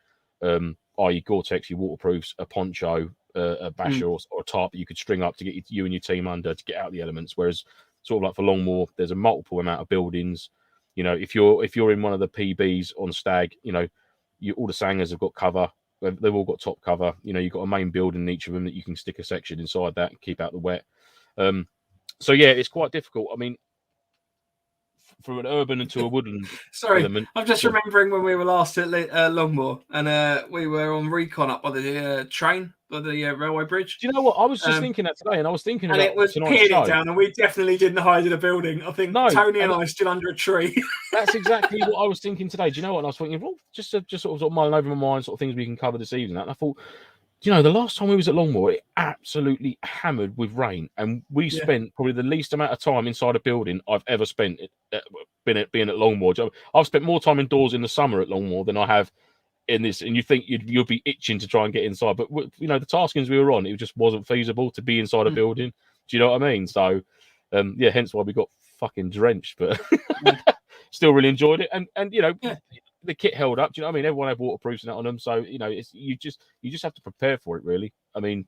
i.e. Gore-Tex, your waterproofs, a poncho, a basher or a tarp that you could string up to get you and your team under to get out the elements. Whereas sort of like for Longmoor, there's a multiple amount of buildings. You know, if you're in one of the PBs on Stag, you know, all the sangers have got cover. They've all got top cover. You know, you've got a main building in each of them that you can stick a section inside that and keep out the wet. So yeah, it's quite difficult. I mean, from an urban into a woodland element. I'm just remembering when we were last at Longmoor, and we were on recon up by the train, by the railway bridge. Do you know what? I was just thinking that today, and I was thinking about it was peeing it down, and we definitely didn't hide in a building. I think Tony and I stood under a tree. That's exactly what I was thinking today. Do you know what? And I was thinking, well, just sort of mulling over my mind, sort of things we can cover this evening. And I thought, you know, the last time we was at Longmoor, it absolutely hammered with rain, and we spent probably the least amount of time inside a building I've ever spent being at Longmoor. I've spent more time indoors in the summer at Longmoor than I have in this, and you think you'll be itching to try and get inside, but you know, the taskings we were on, it just wasn't feasible to be inside a building. Do you know what I mean? So, yeah, hence why we got fucking drenched, but still really enjoyed it, and you know. The kit held up. Do you know what I mean? Everyone had waterproofs and that on them, so you know, you just have to prepare for it, really. I mean,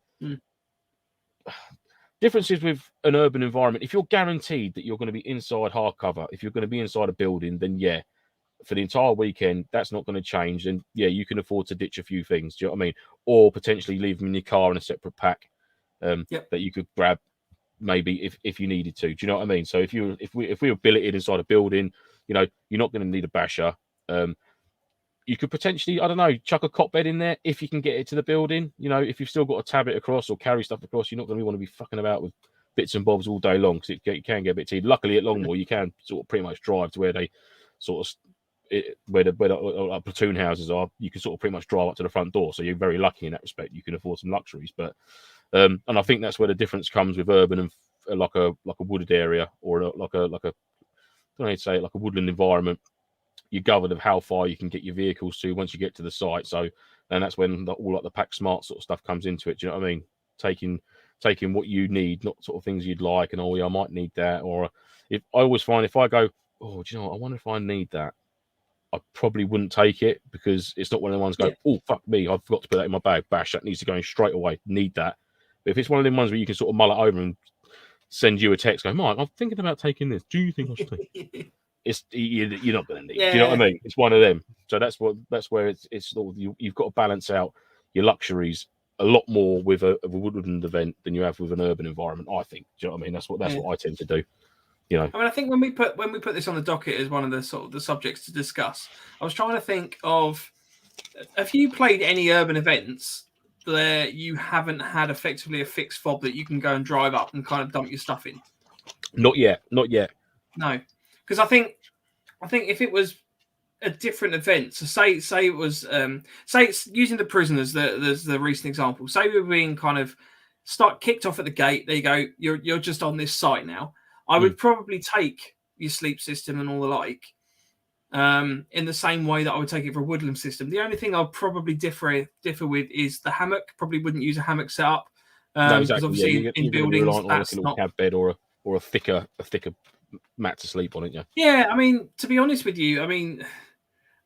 differences with an urban environment. If you're guaranteed that you're going to be inside hardcover, if you're going to be inside a building, then yeah, for the entire weekend, that's not going to change. And yeah, you can afford to ditch a few things. Do you know what I mean? Or potentially leave them in your car in a separate pack that you could grab maybe if you needed to. Do you know what I mean? So if we were billeted inside a building, you know, you're not going to need a basher. You could potentially, I don't know, chuck a cot bed in there if you can get it to the building. You know, if you've still got to tab it across or carry stuff across, you're not going to want to be fucking about with bits and bobs all day long because it can get a bit tedious. Luckily, at Longmoor, you can sort of pretty much drive to where they sort of where the platoon houses are. You can sort of pretty much drive up to the front door. So you're very lucky in that respect. You can afford some luxuries, but and I think that's where the difference comes with urban and like a wooded area or like a I don't know how to say it, like a woodland environment. You're governed of how far you can get your vehicles to once you get to the site. So, and that's when all like the pack smart sort of stuff comes into it. Do you know what I mean? Taking what you need, not sort of things you'd like, and I might need that. Or if I always find if I go, do you know what? I wonder if I need that. I probably wouldn't take it because it's not one of the ones go, oh fuck me, I forgot to put that in my bag. Bash, that needs to go in straight away. Need that. But if it's one of them ones where you can sort of mull it over and send you a text, go, Mike, I'm thinking about taking this. Do you think I should take it? You're not going to need. Do you know what I mean? It's one of them. So that's where it's sort of you've got to balance out your luxuries a lot more with a woodland event than you have with an urban environment. I think. Do you know what I mean? That's what I tend to do. You know. I mean, I think when we put this on the docket as one of the sort of the subjects to discuss, I was trying to think of, have you played any urban events where you haven't had effectively a fixed fob that you can go and drive up and kind of dump your stuff in? Not yet. No. Because I think if it was a different event, so say it was say it's using the prisoners, there's the recent example. Say we were being kind of kicked off at the gate. There you go. You're just on this site now. I would probably take your sleep system and all the like in the same way that I would take it for a woodland system. The only thing I'll probably differ with is the hammock. Probably wouldn't use a hammock setup because obviously in buildings that's not a cab bed or a thicker mat to sleep on it. Yeah, I mean, to be honest with you, I mean,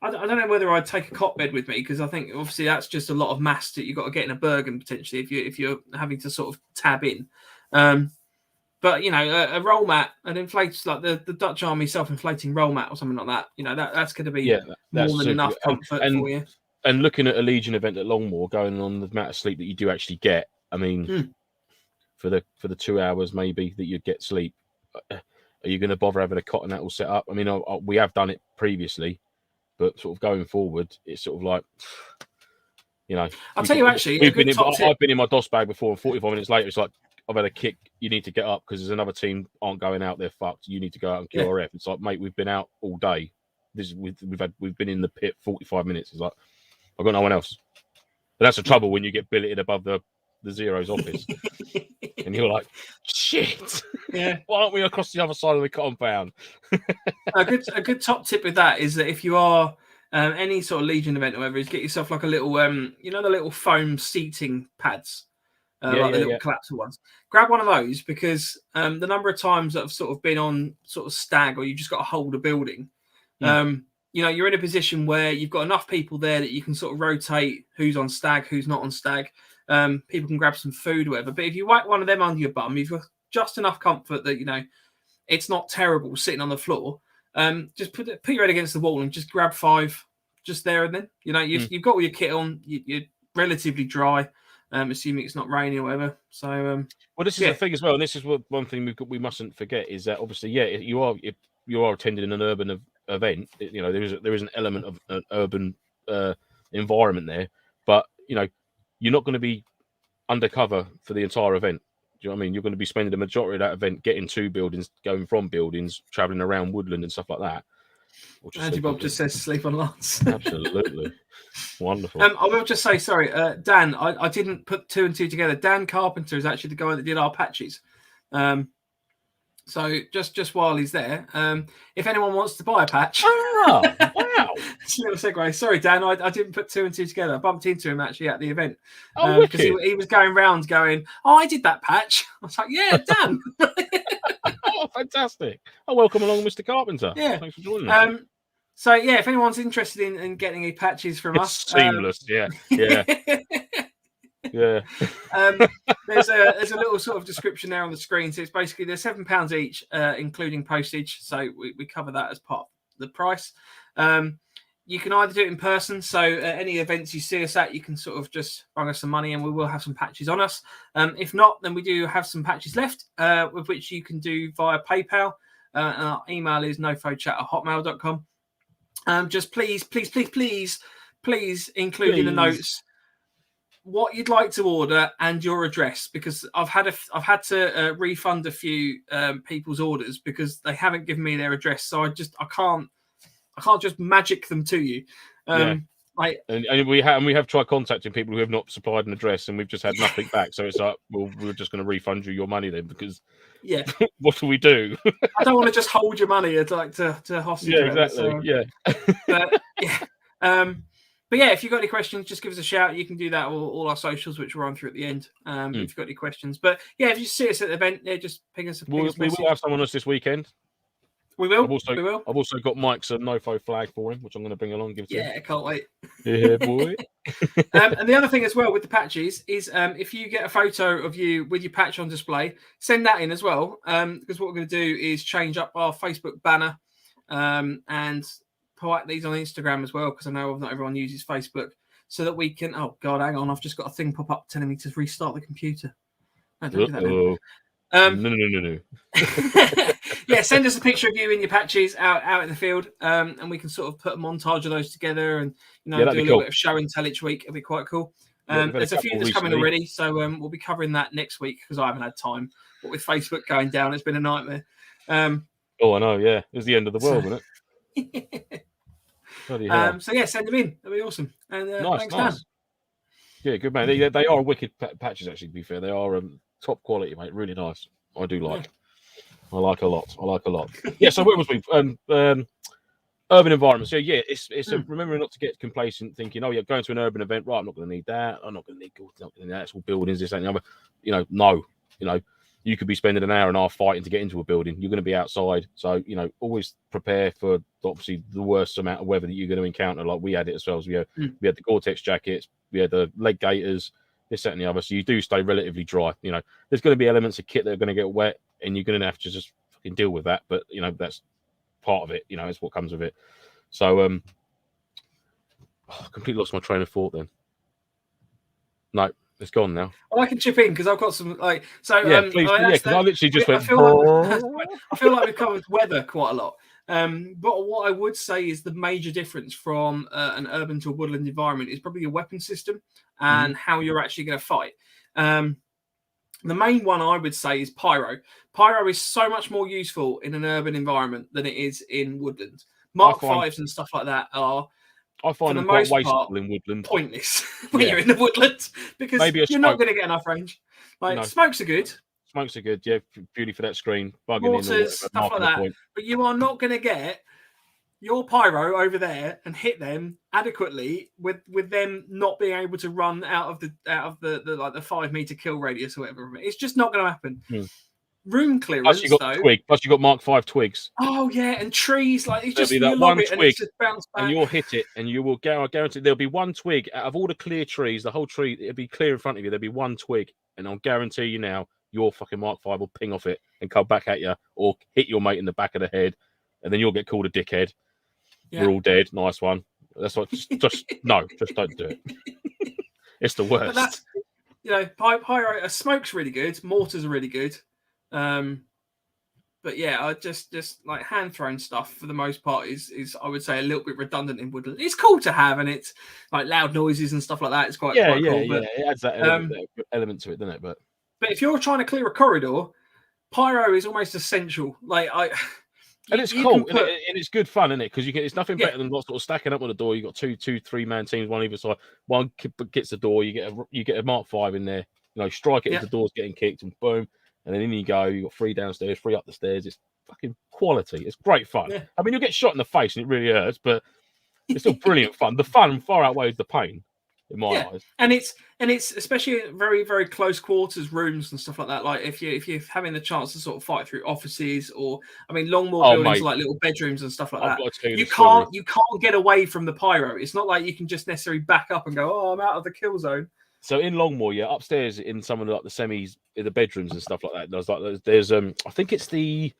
I don't know whether I'd take a cot bed with me because I think obviously that's just a lot of mass that you've got to get in a Bergen potentially if you're having to sort of tab in. But you know, a roll mat, an inflates like the Dutch Army self-inflating roll mat or something like that. You know, that's going to be more than enough comfort for you. And looking at a Legion event at Longmoor, going on the amount of sleep that you do actually get, I mean, for the 2 hours maybe that you'd get sleep, are you going to bother having a cot and that all set up? I mean, we have done it previously, but sort of going forward, it's sort of like, you know. I'll tell you actually, I've been in my DOS bag before, and 45 minutes later, it's like, I've had a kick. You need to get up because there's another team aren't going out. They're fucked. You need to go out and QRF. It's like, mate, we've been out all day. We've been in the pit 45 minutes. It's like, I've got no one else. But that's the trouble when you get billeted above the Zero's office, and you're like, shit. Yeah. Why aren't we across the other side of the compound? a good top tip with that is that if you are any sort of Legion event or whatever, is get yourself like a little the little foam seating pads. The little collapsible ones. Grab one of those because the number of times that I've sort of been on sort of Stag or you just got to hold a building, you're in a position where you've got enough people there that you can sort of rotate who's on Stag, who's not on Stag. People can grab some food, or whatever. But if you whack one of them under your bum, you've got just enough comfort that, you know, it's not terrible sitting on the floor. Just put your head against the wall and just grab 5 just there and then. You know, you've got all your kit on. You're relatively dry, assuming it's not raining or whatever. So, well, this is the thing as well, and this is one thing we mustn't forget is that obviously, if you are attending an urban event, you know, there is an element of an urban environment there, but you know, you're not going to be undercover for the entire event. Do you know what I mean? You're going to be spending the majority of that event getting to buildings, going from buildings, traveling around Woodland and stuff like that. Andy Bob just says sleep on lots. Absolutely. Wonderful. I will just say, sorry, Dan, I didn't put 2 and 2 together. Dan Carpenter is actually the guy that did our patches. So just while he's there, if anyone wants to buy a patch. Oh, wow. It's a little segue. Sorry, Dan, I didn't put 2 and 2 together. I bumped into him actually at the event. Because he was going round going, oh, I did that patch. I was like, yeah, Dan. Oh, fantastic. Oh, welcome along, Mr. Carpenter. Yeah. Thanks for joining us. So, yeah, if anyone's interested in getting any patches from us. Seamless, yeah. Yeah. There's a little sort of description there on the screen. So it's basically they're £7 each, including postage. So we cover that as part of the price. You can either do it in person. So at any events you see us at, you can sort of just bring us some money and we will have some patches on us. If not, then we do have some patches left, with which you can do via PayPal. And our email is nofochat@hotmail.com. Just please include in the notes what you'd like to order and your address, because I've had to refund a few people's orders because they haven't given me their address, so I can't just magic them to you. And we have tried contacting people who have not supplied an address, and we've just had nothing back. So it's like, well, we're just going to refund you your money then, because what do we do? I don't want to just hold your money to hostage. Yeah, exactly. But yeah, if you've got any questions, just give us a shout. You can do that all our socials, which we'll run through at the end. If you've got any questions. But yeah, if you see us at the event, just ping us. We will have someone else this weekend. We will. I've also got Mike's Nofo flag for him, which I'm going to bring along and give to him. Yeah, can't wait. Yeah, boy. And the other thing as well with the patches is if you get a photo of you with your patch on display, send that in as well. Because what we're going to do is change up our Facebook banner and put these on Instagram as well, because I know not everyone uses Facebook, so that we can. Oh God, hang on! I've just got a thing pop up telling me to restart the computer. No, don't do that now. No. Yeah, send us a picture of you in your patches out in the field, and we can sort of put a montage of those together, and do a little bit of show and tell each week. It'll be quite cool. There's a few that's coming already, so we'll be covering that next week because I haven't had time. But with Facebook going down, it's been a nightmare. Oh, I know. Yeah, it was the end of the world, wasn't it? So yeah, send them in. That'd be awesome. And thanks, nice. Dan. Yeah, good man. They are wicked patches, actually. To be fair, they are top quality, mate. Really nice. I do like. I like a lot. Yeah. So where was we? Urban environments. So yeah, it's remembering not to get complacent, thinking, oh yeah, going to an urban event, right? I'm not going to need that. I'm not going to need that. It's all buildings, this, that, and the other. No. You could be spending an hour and a half fighting to get into a building. You're going to be outside. So, always prepare for obviously the worst amount of weather that you're going to encounter. Like we had it ourselves. We had the Gore-Tex jackets, we had the leg gaiters, this, that, and the other. So you do stay relatively dry. There's going to be elements of kit that are going to get wet, and you're going to have to just fucking deal with that. But, that's part of it. It's what comes with it. So, I completely lost my train of thought then. No. It's gone now. Well, I can chip in because I've got some please, because I literally just went. I feel like we've covered weather quite a lot. But what I would say is the major difference from an urban to a woodland environment is probably your weapon system and how you're actually going to fight. The main one I would say is pyro. Pyro is so much more useful in an urban environment than it is in woodland. Mark 5s and stuff like that are. I find them quite wasteful in woodland. Pointless when you're in the woodlands because you're not going to get enough range. Smokes are good. Smokes are good, yeah. Beauty for that screen. Mortars, stuff like that. But you are not going to get your pyro over there and hit them adequately with them not being able to run out of the 5 meter kill radius or whatever. It's just not going to happen. room clearance, Plus you got twig. Plus you got Mark 5 twigs. Oh yeah, and trees, like There'll be that one twig, and it's just bounce back. and you'll hit it, and you will guarantee there'll be one twig out of all the clear trees. The whole tree, it'll be clear in front of you. There'll be one twig, and I'll guarantee you now, your fucking Mark 5 will ping off it and come back at you, or hit your mate in the back of the head, and then you'll get called a dickhead. Yeah. We're all dead. Nice one. That's what. Just don't do it. It's the worst. But that's, you know, pyro. Smoke's really good. Mortars are really good. But yeah, I just like hand thrown stuff for the most part is I would say a little bit redundant in Woodland. It's cool to have, and it's like loud noises and stuff like that. It's quite cool. But, it adds that element to it, doesn't it? But if you're trying to clear a corridor, pyro is almost essential. And it's cool, and it's good fun, isn't it? Because it's nothing better than sort of stacking up on the door. You got two 3-man teams, one either side. One gets the door. You get a Mark 5 in there. You know, strike it as the door's getting kicked, and boom, and then in you go. You got 3 downstairs, 3 up the stairs. It's fucking quality. It's great fun. Yeah. I mean, you'll get shot in the face, and it really hurts, but it's still brilliant fun. The fun far outweighs the pain, in my eyes. And it's especially very, very close quarters rooms and stuff like that. Like if you're having the chance to sort of fight through offices, or I mean Longmoor buildings like little bedrooms and stuff like that. You can't get away from the pyro. It's not like you can just necessarily back up and go, oh, I'm out of the kill zone. So in Longmoor, upstairs in some of the semis, in the bedrooms and stuff like that. There's I think it's the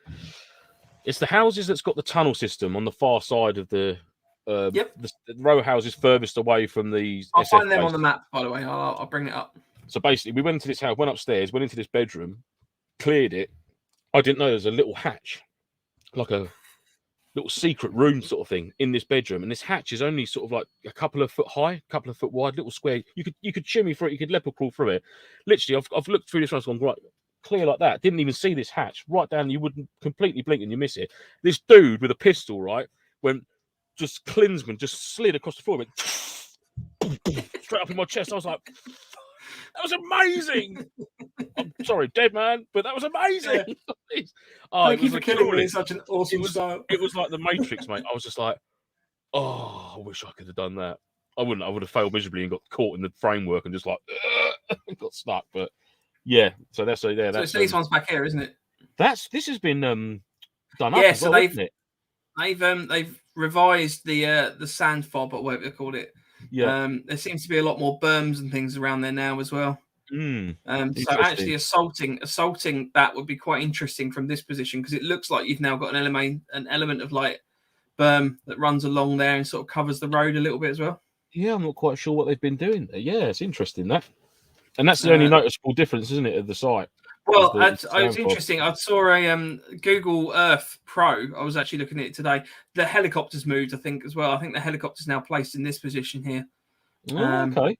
houses that's got the tunnel system on the far side of the row houses furthest away from the. I'll find them on the map, by the way. I'll bring it up. So basically, we went into this house, went upstairs, went into this bedroom, cleared it. I didn't know there was a little hatch, like a little secret room sort of thing in this bedroom, and this hatch is only sort of like a couple of foot high, a couple of foot wide, little square. You could shimmy through it, you could leopard crawl through it. Literally, I've looked through this one, gone right clear like that. Didn't even see this hatch right down. You wouldn't completely blink and you miss it. This dude with a pistol, right, went. Just Klinsman just slid across the floor, went straight up in my chest. I was like, "That was amazing!" I'm sorry, dead man, but that was amazing. Yeah. Thank you for killing me in such an awesome style. It was like the Matrix, mate. I was just like, "Oh, I wish I could have done that." I wouldn't. I would have failed miserably and got caught in the framework and just like got stuck. But yeah, so that's So it's these ones back here, isn't it? This has been done up. Yeah, as so well, isn't it? They've revised the sand fob, or whatever they called it. Yeah. There seems to be a lot more berms and things around there now as well. So actually assaulting that would be quite interesting from this position, because it looks like you've now got an element of like berm that runs along there and sort of covers the road a little bit as well. Yeah, I'm not quite sure what they've been doing there. Yeah, it's interesting that. And that's the only noticeable difference, isn't it, of the site? Well, it was interesting. I saw a Google Earth Pro. I was actually looking at it today. The helicopters moved, I think, as well. I think the helicopter's now placed in this position here. Okay.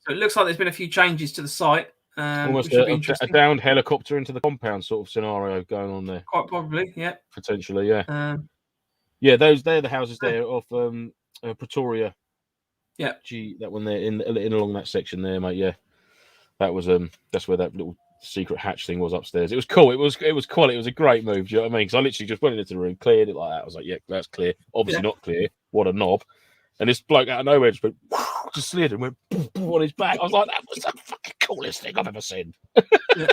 So it looks like there's been a few changes to the site. Almost a downed helicopter into the compound sort of scenario going on there. Quite probably, yeah. Potentially, yeah. They're the houses there of Pretoria. Yeah. Gee, that one there in along that section there, mate. Yeah. That was that's where that little secret hatch thing was upstairs. It was cool. It was quality. It was a great move. Do you know what I mean? Because I literally just went into the room, cleared it like that. I was like, yeah, that's clear. Obviously not clear. What a knob. And this bloke out of nowhere just went, just slid and went on his back. I was like, that was the fucking coolest thing I've ever seen. Yeah.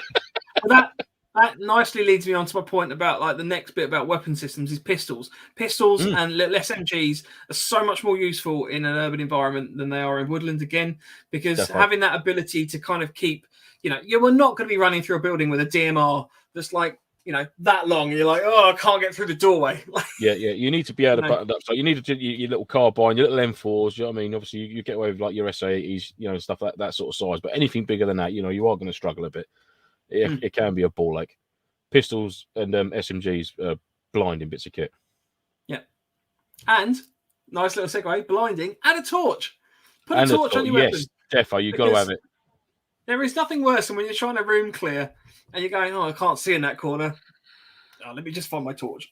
Well, that nicely leads me on to my point about like the next bit about weapon systems is pistols. Pistols and little SMGs are so much more useful in an urban environment than they are in Woodland again, because having that ability to kind of keep, you were not going to be running through a building with a DMR that's like, that long. And you're like, oh, I can't get through the doorway. Yeah. You need to be able to button up. So you need to your little carbine, your little M4s. You know what I mean? Obviously, you get away with like your SA80s, stuff like that sort of size. But anything bigger than that, you are going to struggle a bit. It can be a ball ache. Pistols and SMGs blinding bits of kit. Yeah. And nice little segue, blinding, and a torch. Put a torch on your weapon. Yes, defo, you've got to have it. There is nothing worse than when you're trying to room clear and you're going, oh, I can't see in that corner. Oh, let me just find my torch.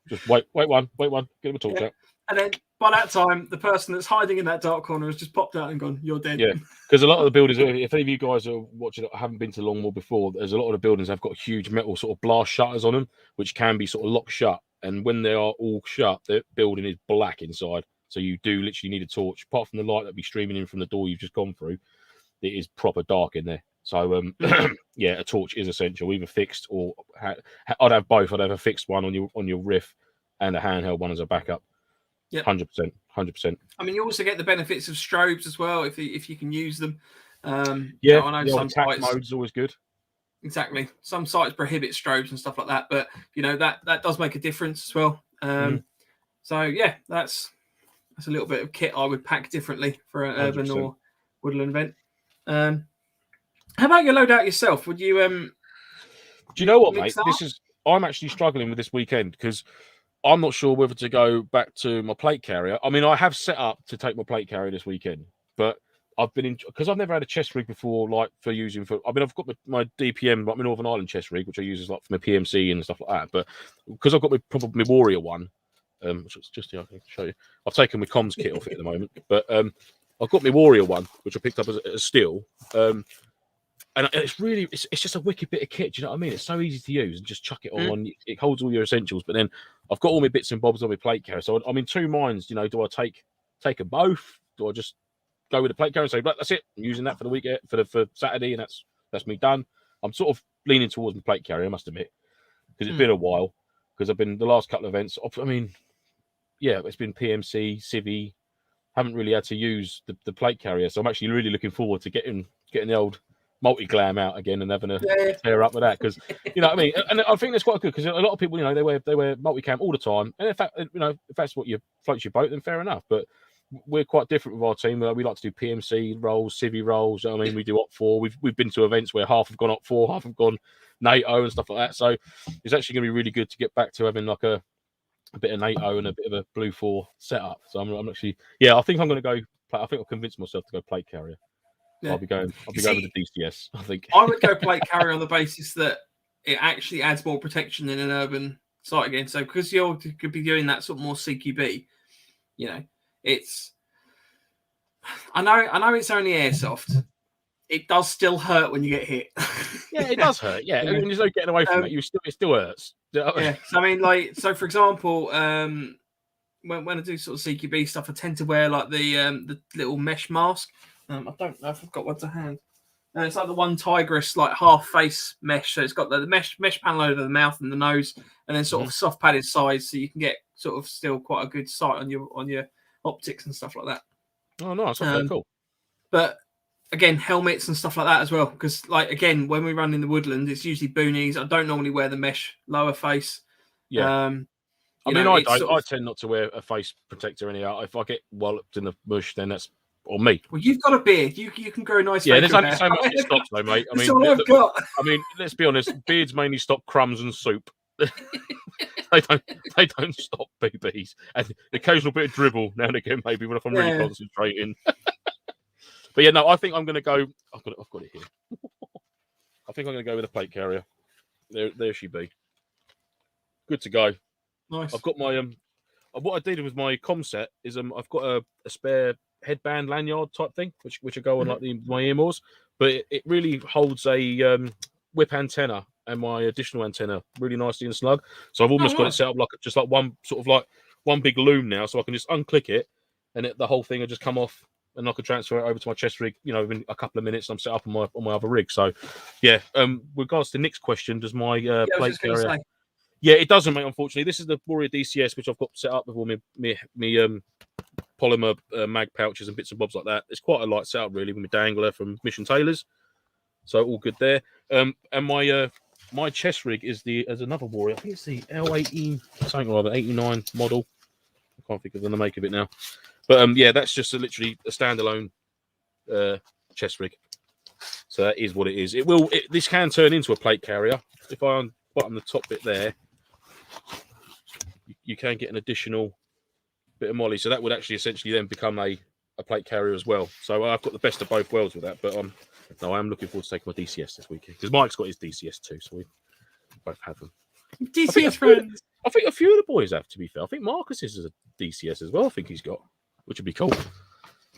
Just wait one, get him a torch out. And then by that time, the person that's hiding in that dark corner has just popped out and gone, you're dead. Yeah, because a lot of the buildings, if any of you guys are watching, haven't been to Longmoor before, there's a lot of the buildings have got huge metal sort of blast shutters on them, which can be sort of locked shut. And when they are all shut, the building is black inside. So you do literally need a torch. Apart from the light that'll be streaming in from the door you've just gone through, it is proper dark in there. So yeah, a torch is essential, either fixed or I'd have both. I'd have a fixed one on your riff and a handheld one as a backup. Yep. 100%, 100%. I mean, you also get the benefits of strobes as well if you can use them. Yeah, I know the old some attack sites, mode is always good. exactly. Some sites prohibit strobes and stuff like that, but that does make a difference as well. So yeah, that's a little bit of kit I would pack differently for an 100%. urban or woodland event. How about your loadout yourself? Would you Do you know what, mate? that? I'm actually struggling with this weekend because I'm not sure whether to go back to my plate carrier. I mean, I have set up to take my plate carrier this weekend, but I've been because I've never had a chest rig before, like for using for. I mean, I've got my DPM, like my Northern Ireland chest rig, which I use as like for my PMC and stuff like that. But because I've got my Warrior one, which is just here, I can show you. I've taken my comms kit off it at the moment, but I've got my Warrior one, which I picked up as a steel. And it's just a wicked bit of kit. Do you know what I mean? It's so easy to use and just chuck it all on. It holds all your essentials. But then I've got all my bits and bobs on my plate carrier. So I'm in two minds. Do I take them both? Do I just go with the plate carrier and say, right, that's it. I'm using that for the weekend for Saturday, and that's me done. I'm sort of leaning towards my plate carrier, I must admit, because it's been a while. Because I've been the last couple of events. I mean, yeah, it's been PMC, Civvy. Haven't really had to use the plate carrier, so I'm actually really looking forward to getting the old multi-glam out again and having a tear up with that, because what I mean. And I think that's quite good because a lot of people, they wear multi-cam all the time, and in fact, if that's what floats your boat, then fair enough. But we're quite different with our team. We like to do PMC roles, Civvy roles. I mean, we do Op4. We've been to events where half have gone Op4, half have gone NATO and stuff like that. So it's actually going to be really good to get back to having like a bit of NATO and a bit of a Blue 4 setup. So I'm actually, I think I'm going to go. I think I'll convince myself to go plate carrier. So I'll be going with the DCS, I think. I would go plate carrier on the basis that it actually adds more protection in an urban site again. So because you could be doing that sort of more CQB, it's. I know it's only airsoft. It does still hurt when you get hit. Yeah, it does hurt. Yeah, and there's no getting away from it. It still hurts. Yeah. So I mean, so for example, when I do sort of CQB stuff, I tend to wear like the little mesh mask. I don't know if I've got one to hand. It's like the one Tigress, like half face mesh. So it's got the mesh panel over the mouth and the nose, and then sort of soft padded sides, so you can get sort of still quite a good sight on your optics and stuff like that. Oh, nice. Okay, cool. But again, helmets and stuff like that as well. Because like again, when we run in the woodland, it's usually boonies. I don't normally wear the mesh lower face. Yeah. I mean, I tend not to wear a face protector anyhow. If I get walloped in the bush, then that's on me. Well, you've got a beard. You can grow nice. Yeah, there's only so much it stops, though, mate. I mean, all I've got. I mean, let's be honest. Beards mainly stop crumbs and soup. They don't stop BBs. And the occasional bit of dribble now and again, maybe when I'm really concentrating. But yeah, no, I think I'm going to go. I've got it here. I think I'm going to go with a plate carrier. There she be. Good to go. Nice. I've got my what I did with my com set is I've got a spare headband lanyard type thing, which I go on like my earmores, but it really holds a whip antenna and my additional antenna really nicely and snug. So I've almost got it set up like just like one big loom now, so I can just unclick it and the whole thing will just come off. And I could transfer it over to my chest rig, within a couple of minutes. I'm set up on my other rig. So, yeah. Regards to Nick's question, does my plate carrier? Yeah, it doesn't, mate. Unfortunately, this is the Warrior DCS, which I've got set up with all my polymer mag pouches and bits and bobs like that. It's quite a light setup, really, with my dangler from Mission Tailors. So all good there. And my chest rig is another Warrior. I think it's the L80 something or other 89 model. I can't think of the make of it now. But that's just literally a standalone chest rig. So that is what it is. This can turn into a plate carrier. If I unbutton the top bit there, you can get an additional bit of molly. So that would actually essentially then become a plate carrier as well. So I've got the best of both worlds with that. But I am looking forward to taking my DCS this weekend because Mike's got his DCS too. So we both have them. DCS friends. I think a few of the boys have, to be fair. I think Marcus is a DCS as well. I think he's got. Which would be cool.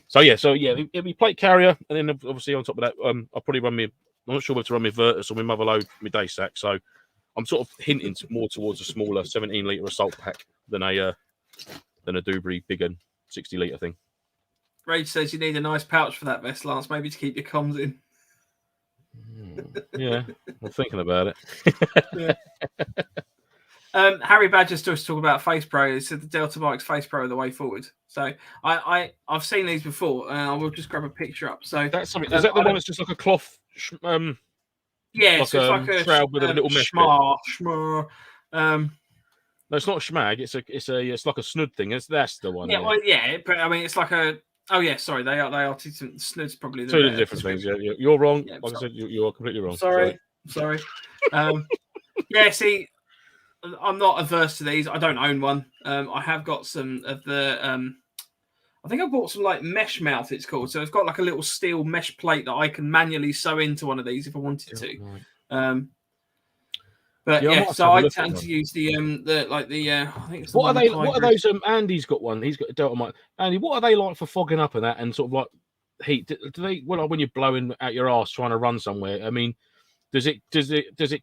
So it'll be plate carrier, and then obviously on top of that, I'll probably run I'm not sure whether to run my Virtus or my Motherload, my day sack. So I'm sort of hinting more towards a smaller 17-litre assault pack than a Dubry bigger 60-litre thing. Rage says you need a nice pouch for that vest, Lance, maybe to keep your comms in. Yeah, I'm thinking about it. Yeah. Harry Badger's just talking about Face Pro. He said the Delta Mike's Face Pro are the way forward. So I've seen these before, and I will just grab a picture up. So That's something. Is that the one that's just like a cloth? Yeah, like so it's like a shroud with a little mesh bit. Schmar. No, it's not a schmag. It's like a snud thing. That's the one. Yeah, well, yeah, but I mean, it's like a. Oh yeah, sorry, they are Snud's probably the two better different things. Yeah, you're wrong. Yeah, like I said, you are completely wrong. Sorry. Yeah, see, I'm not averse to these. I don't own one. I have got some of the. I think I bought some like mesh mouth. It's called. So it's got like a little steel mesh plate that I can manually sew into one of these if I wanted to. But yeah, so I tend to use the I think it's the what are those? Andy's got one. He's got a Delta mic. Andy, what are they like for fogging up and that, and sort of like heat? Do they when you're blowing out your ass trying to run somewhere? I mean, does it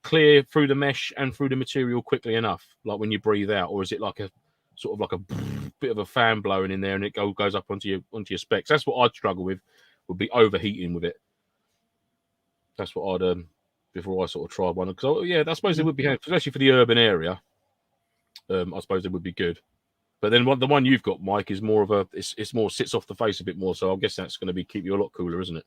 clear through the mesh and through the material quickly enough, like when you breathe out, or is it like a sort of like a bit of a fan blowing in there and it goes up onto your specs? That's what I'd struggle with. Would be overheating with it. That's what I'd before I sort of tried one, because I suppose it would be, especially for the urban area. I suppose it would be good, but then the one you've got, Mike, is more of a it's more sits off the face a bit more. So I guess that's going to keep you a lot cooler, isn't it?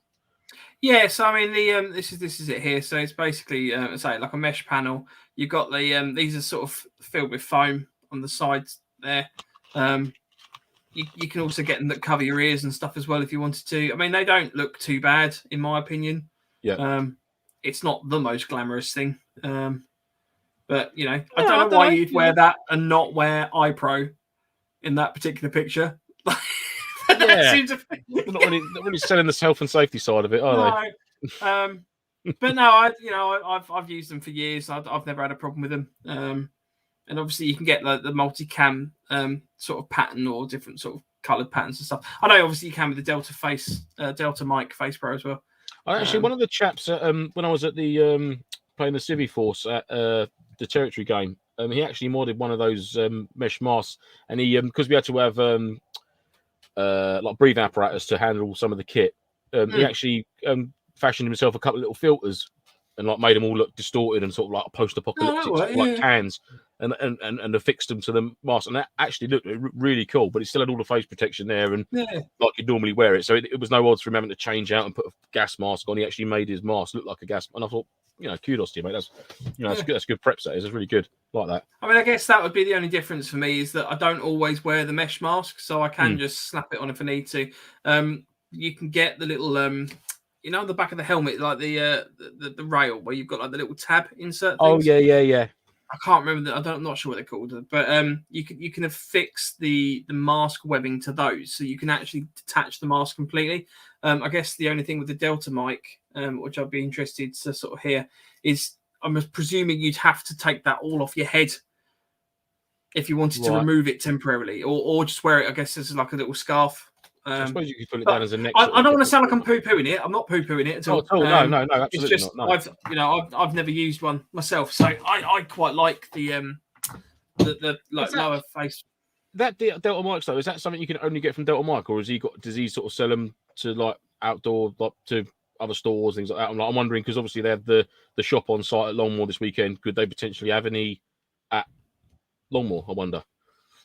Yeah. So I mean, the this is it here. So it's basically say like a mesh panel. You've got the these are sort of filled with foam on the sides there. You can also get them that cover your ears and stuff as well if you wanted to. I mean, they don't look too bad in my opinion. Yeah. It's not the most glamorous thing, but I don't know why you'd wear that and not wear iPro in that particular picture. Yeah, not really selling the health and safety side of it, are they? But no, I've used them for years. I've never had a problem with them. And obviously you can get the multi-cam sort of pattern or different sort of coloured patterns and stuff. I know obviously you can with the Delta Mic Face Pro as well. Actually, one of the chaps when I was at the playing the Civi Force at the territory game, he actually modded one of those mesh masks, and he because we had to have like breathing apparatus to handle some of the kit, he actually fashioned himself a couple of little filters and like made them all look distorted and sort of like post-apocalyptic, like cans, and affixed them to the mask, and that actually looked really cool. But it still had all the face protection there, and like you'd normally wear it, so it was no odds for him having to change out and put a gas mask on. He actually made his mask look like a gas, and I thought, kudos to you, mate. That's that's good. That's good prep set. It's really good, like that. I mean, I guess that would be the only difference for me is that I don't always wear the mesh mask, so I can just snap it on if I need to. You can get the little the back of the helmet, like the rail where you've got like the little tab insert things. Oh yeah. I can't remember that. I'm not sure what they're called, but you can affix the mask webbing to those, so you can actually detach the mask completely. I guess the only thing with the Delta mic, which I'd be interested to sort of hear, is I'm presuming you'd have to take that all off your head if you wanted to remove it temporarily, or just wear it, I guess, as like a little scarf. I suppose you could put it down as a neck. I don't want to sound like I'm poo-pooing it. I'm not pooing it at all. No, absolutely it's just, not. No. I've never used one myself, so I quite like the lower face. That Delta mics though, is that something you can only get from Delta Mic, or does he sort of sell them to like outdoor, like to other stores, things like that? I'm wondering, because obviously they have the shop on site at Longmoor this weekend. Could they potentially have any at Longmoor? I wonder.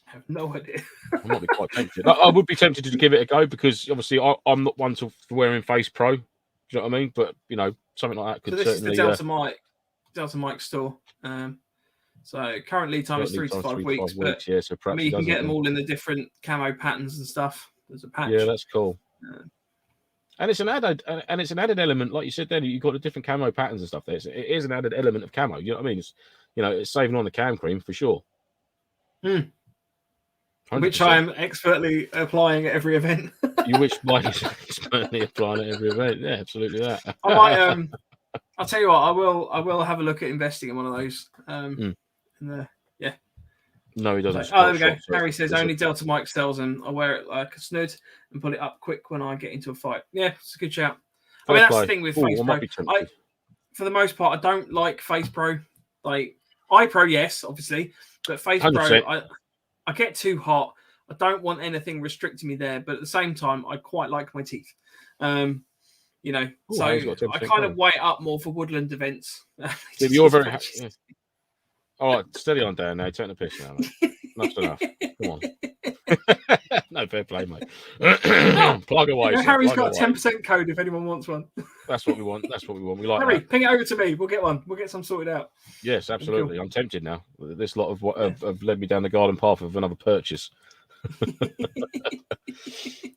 I have no idea. I might be quite tempted. I would be tempted to give it a go, because obviously I'm not one to wearing Face Pro. Do you know what I mean? But something like that could certainly. Is the Delta Mic store. So current lead time is 3 to 5 weeks. But yeah, so perhaps you can get them all in the different camo patterns and stuff. There's a patch. Yeah, that's cool. And it's an added element, like you said. Then you've got the different camo patterns and stuff. There, it is an added element of camo. You know what I mean? It's it's saving on the cam cream for sure. 100%. Which I am expertly applying at every event. You wish Mike is expertly applying at every event. Yeah, absolutely that. I might. I'll tell you what. I will have a look at investing in one of those. Yeah. No, he doesn't. There we go. Harry says only Delta Mic sells them. I wear it like a snud and put it up quick when I get into a fight. Yeah, it's a good shout. I mean, that's the thing with Face Pro. For the most part, I don't like Face Pro. Like iPro, yes, obviously, but Face 100%. Pro, I get too hot. I don't want anything restricting me there, but at the same time, I quite like my teeth. You know, Ooh, so Harry's got a I 10% kind of code. weigh it up more for Woodland events. Yeah, you're very happy. Yeah. All right, steady on, Dan. Now, take the piss now, mate. Enough's enough. Come on. No, fair play, mate. Plug away, sir. Harry's Plug got away. a 10% code if anyone wants one. That's what we want. That's what we want. We like Harry, that. ping it over to me. We'll get one. We'll get some sorted out. Yes, absolutely. Cool. I'm tempted now. This lot of what have led me down the garden path of another purchase.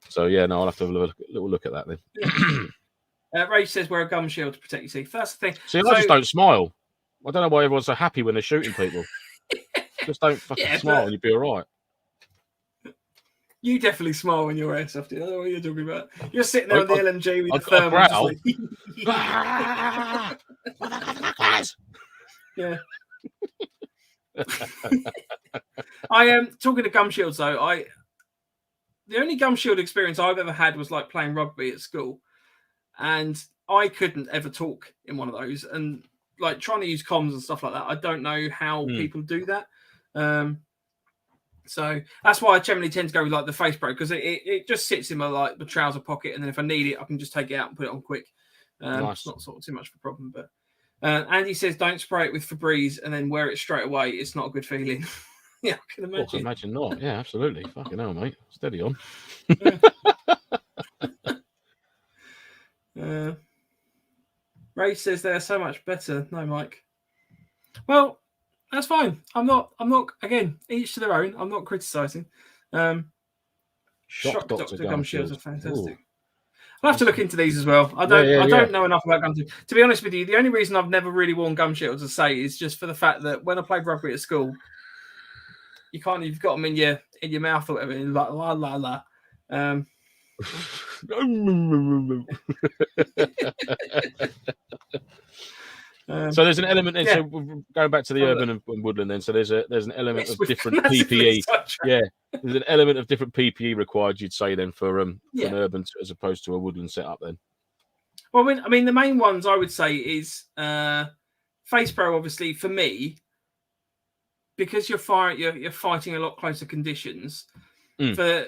So yeah, no, I'll have to have a little look at that then. Ray says wear a gum shield to protect your teeth. That's the thing. See, I just don't smile. I don't know why everyone's so happy when they're shooting people. Just don't fucking smile and you'll be all right. You definitely smile when you're airsoft. I don't know what you're talking about. You're sitting there on the LMG with the thermal. Yeah. I am talking to gum shields though. The only gum shield experience I've ever had was like playing rugby at school, and I couldn't ever talk in one of those. And like trying to use comms and stuff like that, I don't know how people do that. So that's why I generally tend to go with like the Face Pro, because it just sits in my trouser pocket, and then if I need it, I can just take it out and put it on quick. Nice. It's not sort of too much of a problem. But Andy says don't spray it with Febreze and then wear it straight away. It's not a good feeling. Yeah, I can imagine. I can imagine not. Yeah, absolutely. Fucking hell, mate. Steady on. Ray says they're so much better. No, Mike. Well, that's fine. I'm not. Again, each to their own. I'm not criticising. Shock Doctor gum shields are fantastic. Ooh. I'll have to look into these as well. I don't know enough about gum shields. To be honest with you, the only reason I've never really worn gum shields, I say, is just for the fact that when I played rugby at school, you've got them in your mouth or whatever, and like la la la. So there's an element then. So going back to the urban and woodland then. So there's an element of different PPE. Yeah, there's an element of different PPE required, you'd say then, for an urban as opposed to a woodland setup then. Well, I mean the main ones I would say is Face Pro, obviously for me, because you're fighting a lot closer conditions. For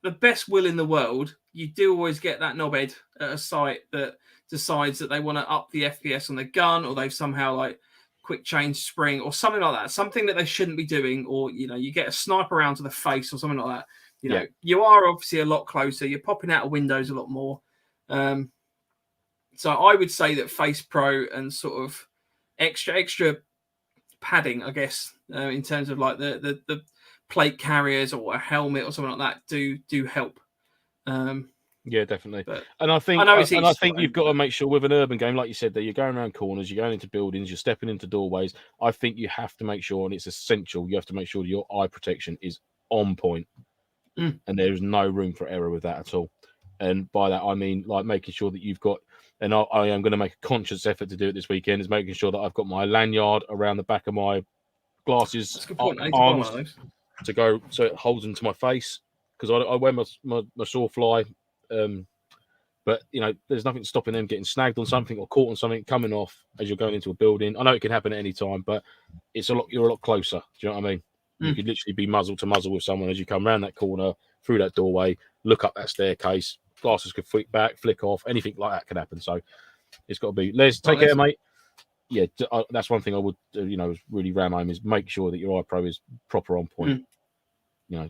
the best will in the world, you do always get that knobhead at a site that decides that they want to up the FPS on their gun, or they've somehow like quick change spring or something like that, something that they shouldn't be doing, or you get a sniper round to the face or something like that. You are obviously a lot closer. You're popping out of windows a lot more. So I would say that Face Pro and sort of extra padding, I guess, in terms of like the plate carriers or a helmet or something like that do help. Yeah, definitely. And I think you've got to make sure with an urban game, like you said, that you're going around corners, you're going into buildings, you're stepping into doorways. I think you have to make sure, and it's essential, you have to make sure your eye protection is on point. And there is no room for error with that at all. And by that, I mean, like making sure that you've got, and I am going to make a conscious effort to do it this weekend, is making sure that I've got my lanyard around the back of my glasses, arms, to go so it holds into my face, because I wear my Sawfly. But there's nothing stopping them getting snagged on something or caught on something coming off as you're going into a building. I know it can happen at any time, but you're a lot closer. Do you know what I mean? You could literally be muzzle to muzzle with someone as you come around that corner, through that doorway, look up that staircase, glasses could flick back, flick off, anything like that can happen. So it's got to be. Les, take care, mate. Yeah, that's one thing I would really ram home, is make sure that your iPro is proper on point.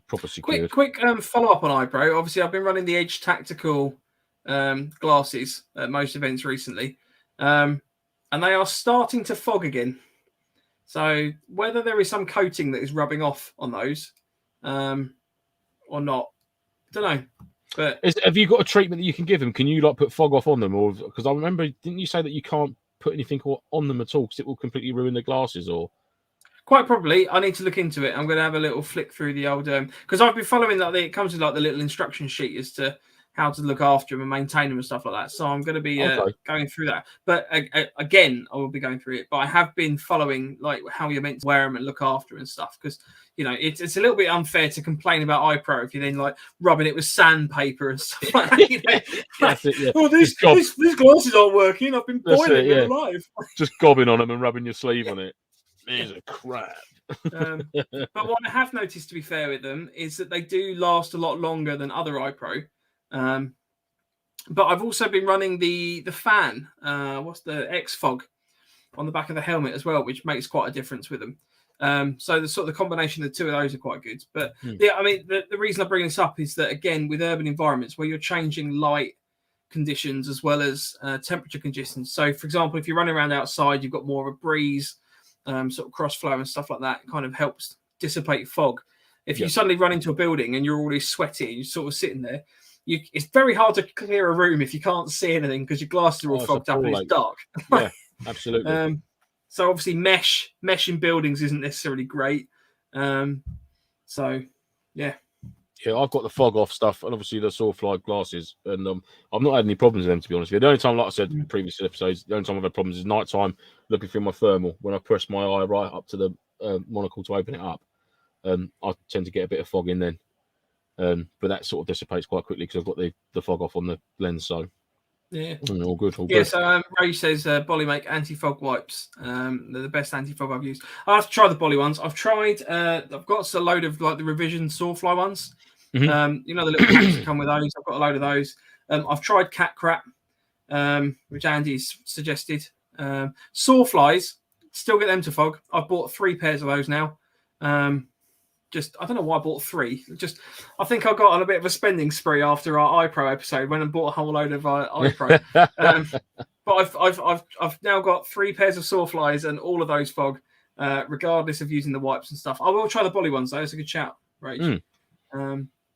Proper secured. Quick follow up on iPro. Obviously, I've been running the Edge Tactical glasses at most events recently, and they are starting to fog again. So whether there is some coating that is rubbing off on those or not, I don't know. But have you got a treatment that you can give them? Can you put fog off on them, or because I remember, didn't you say that you can't put anything on them at all because it will completely ruin the glasses? Or quite probably, I need to look into it. I'm going to have a little flick through the old because I've been following it comes with the little instruction sheet as to how to look after them and maintain them and stuff like that. So I'm going to be going through that. But again, I will be going through it. But I have been following how you're meant to wear them and look after them and stuff, because it's a little bit unfair to complain about iPro if you're then rubbing it with sandpaper and stuff like that. Oh, these glasses aren't working. I've been boiling them alive. Just gobbing on them and rubbing your sleeve on it. These are crap. But what I have noticed, to be fair with them, is that they do last a lot longer than other iPro. But I've also been running the fan. What's the X Fog on the back of the helmet as well, which makes quite a difference with them. So the sort of the combination of the two of those are quite good. But yeah, I mean, the reason I bring this up is that, again, with urban environments where you're changing light conditions as well as temperature conditions. So, for example, if you're running around outside, you've got more of a breeze, sort of cross flow and stuff like that. It kind of helps dissipate fog. If you suddenly run into a building and you're already sweaty and you're sort of sitting there, it's very hard to clear a room if you can't see anything because your glasses are all fogged up and it's dark. Yeah, absolutely. So obviously mesh in buildings isn't necessarily great. So yeah. Yeah, I've got the fog off stuff and obviously the Sawfly glasses, and I've not had any problems with them, to be honest with you. The only time, like I said in previous episodes, the only time I've had problems is night time looking through my thermal when I press my eye right up to the monocle to open it up. I tend to get a bit of fog in then. But that sort of dissipates quite quickly because I've got the fog off on the lens, so yeah, all good. So Ray says Bolly make anti-fog wipes. They're the best anti-fog I've used. I have to try the Bolly ones. I've tried. I've got a load of like the revision Sawfly ones. You know, the little packs that come with those. I've got a load of those. I've tried cat crap, which Andy's suggested. Sawflies, still get them to fog. I've bought 3 pairs of those now. I don't know why I bought 3. I think I got on a bit of a spending spree after our iPro episode when I bought a whole load of iPro. But I've now got 3 pairs of Sawflies and all of those fog, regardless of using the wipes and stuff. I will try the Bolly ones though. It's a good shout, right?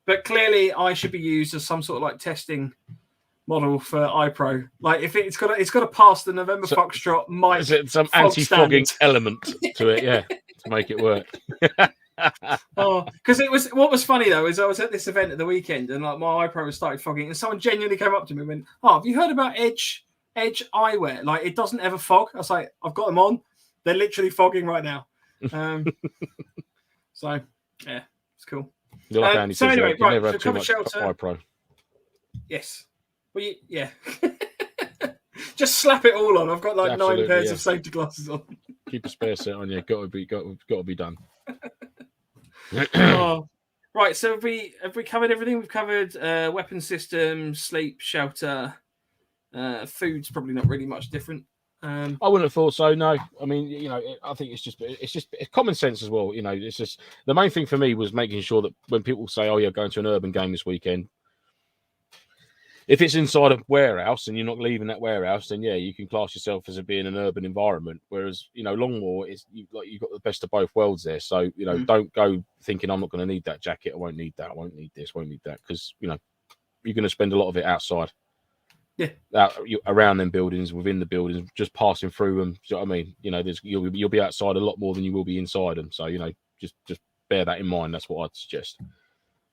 But clearly, I should be used as some sort of like testing model for iPro. Like if it's got to pass the November Foxtrot mic. Is it some anti-fogging element to it? Yeah, to make it work. Because what was funny though is I was at this event at the weekend and like my iPro was started fogging and someone genuinely came up to me and went, have you heard about Edge eyewear? Like it doesn't ever fog. I was like, I've got them on. They're literally fogging right now. So yeah, it's cool. Like Andy so says, anyway, right, so cover shelter. iPro. Yes. Well, yeah. Just slap it all on. I've got like absolutely, 9 pairs of safety glasses on. Keep a spare set on. Yeah, got to be done. Right. So have we covered everything? We've covered weapon systems, sleep, shelter, food's probably not really much different. I wouldn't have thought so. No, I mean, you know, I think it's just common sense as well. You know, it's just the main thing for me was making sure that when people say, "Oh, you're going to an urban game this weekend," if it's inside a warehouse and you're not leaving that warehouse, then yeah, you can class yourself as being an urban environment. Whereas, you know, Longmoor is you've got the best of both worlds there. So you know, don't go thinking I'm not going to need that jacket. I won't need that. I won't need this. Won't need that because you know you're going to spend a lot of it outside. Yeah, around them buildings, within the buildings, just passing through them. Do you know what I mean? You know, you'll be outside a lot more than you will be inside them. So you know, just bear that in mind. That's what I'd suggest.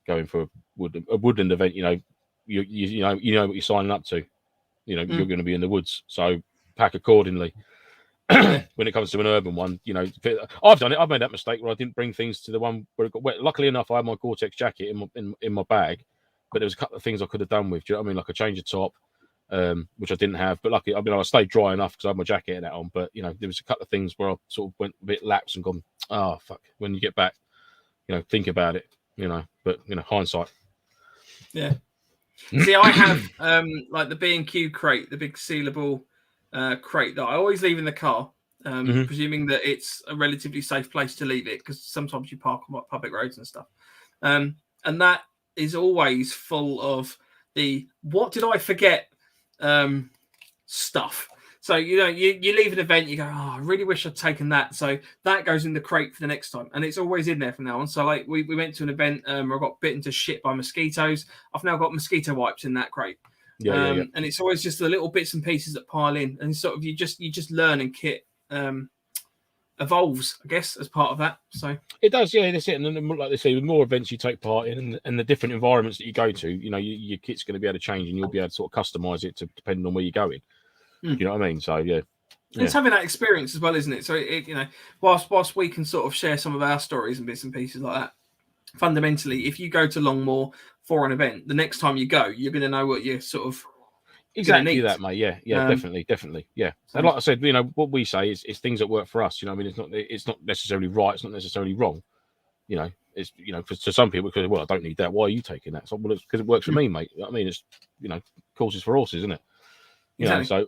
Going for a woodland event, you know, you know what you're signing up to. You know, you're going to be in the woods, so pack accordingly. When it comes to an urban one, you know, I've done it. I've made that mistake where I didn't bring things to the one where it got wet. Luckily enough, I had my Gore-Tex jacket in my bag, but there was a couple of things I could have done with. Do you know what I mean? Like a change of top. Which I didn't have, but luckily, I mean, I stayed dry enough because I had my jacket and that on. But you know, there was a couple of things where I sort of went a bit lax and gone, "Oh fuck!" When you get back, you know, think about it. You know, but you know, hindsight. Yeah. See, I have like the B&Q crate, the big sealable crate that I always leave in the car, presuming that it's a relatively safe place to leave it because sometimes you park on public roads and stuff, and that is always full of the "what did I forget?" stuff. So you know, you leave an event, you go, "Oh, I really wish I'd taken that." So that goes in the crate for the next time, and it's always in there from now on. So like we went to an event where I got bitten to shit by mosquitoes. I've now got mosquito wipes in that crate. And it's always just the little bits and pieces that pile in, and sort of you just learn and kit evolves, I guess, as part of that. So it does, yeah. That's it. And then, like they say, the more events you take part in, and the different environments that you go to, you know, your kit's going to be able to change, and you'll be able to sort of customize it to depending on where you're going. You know what I mean? So yeah. It's having that experience as well, isn't it? So it you know, whilst we can sort of share some of our stories and bits and pieces like that, fundamentally, if you go to Longmoor for an event, the next time you go, you're going to know what you're sort of exactly that, mate. Yeah, definitely. Yeah, and like I said, you know, what we say is things that work for us. You know, I mean, it's not necessarily right, it's not necessarily wrong. You know, It's to some people, because I don't need that. Why are you taking that? So, well, it's because it works for me, mate. I mean, it's courses for horses, isn't it? Exactly. So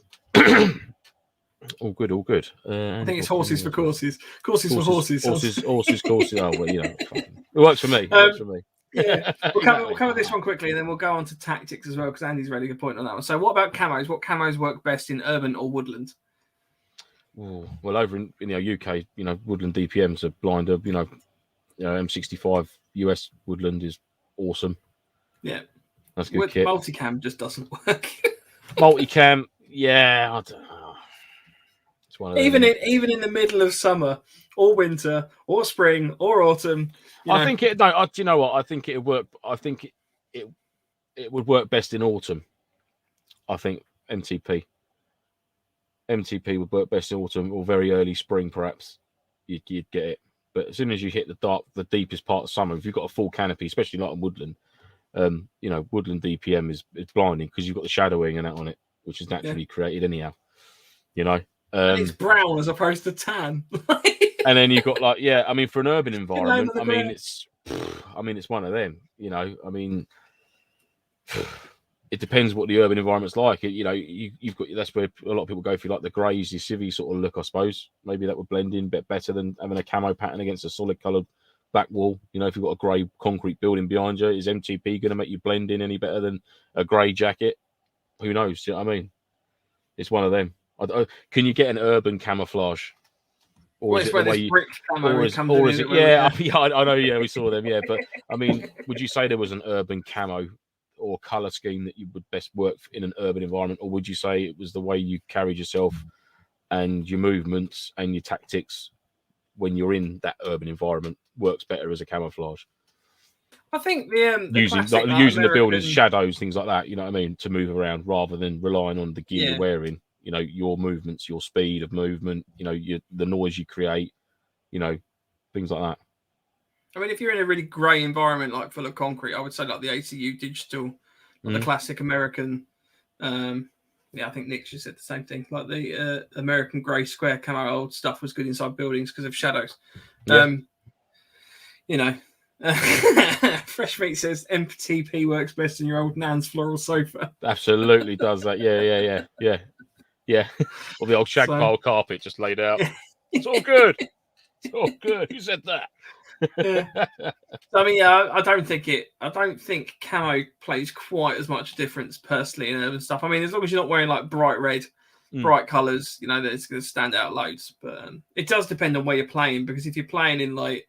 all good, all good. I think it's horses for courses. Courses for horses. Horses, courses. Oh, well, it works for me. It works for me. Yeah, we'll cover this one quickly, and then we'll go on to tactics as well, because Andy's really good point on that one. So, what about camos? What camos work best in urban or woodland? Ooh, well, over in UK, woodland DPMs are blinder. M65 US woodland is awesome. Yeah, that's good kit. Multicam just doesn't work. Multicam, yeah, I don't know. It's one of even in the middle of summer or winter or spring or autumn. I think it. No, do you know what? I think it would work. I think it would work best in autumn. I think MTP would work best in autumn or very early spring, perhaps. You'd get it. But as soon as you hit the deepest part of summer, if you've got a full canopy, especially like on woodland, woodland DPM is blinding because you've got the shadowing and that on it, which is naturally created anyhow. And it's brown as opposed to tan. And then you've got for an urban environment, it's one of them. It depends what the urban environment's like. You've got, that's where a lot of people go for, like the greys, the civvy sort of look, I suppose. Maybe that would blend in a bit better than having a camo pattern against a solid coloured back wall. If you've got a grey concrete building behind you, is MTP going to make you blend in any better than a grey jacket? Who knows? Do you know what I mean? It's one of them. Can you get an urban camouflage? Or is it the way you, brick camo or is it? Yeah, I know. Yeah, we saw them. Yeah, but I mean, would you say there was an urban camo or colour scheme that you would best work in an urban environment, or would you say it was the way you carried yourself and your movements and your tactics when you're in that urban environment works better as a camouflage? I think the using classic, the buildings, shadows, things like that. You know what I mean, to move around rather than relying on the gear you're wearing. Your movements, your speed of movement. The noise you create. Things like that. I mean, if you're in a really grey environment, like full of concrete, I would say like the ACU digital, the classic American. I think Nick just said the same thing. Like the American grey square camo old stuff was good inside buildings because of shadows. Yeah. Fresh Meat says MTP works best in your old nan's floral sofa. Absolutely does that. Yeah. Or the old shag pile carpet just laid out. It's all good. It's all good. Who said that? I mean, I don't think camo plays quite as much difference personally in urban stuff. I mean, as long as you're not wearing like bright red, bright colours, that it's going to stand out loads. But it does depend on where you're playing, because if you're playing in like,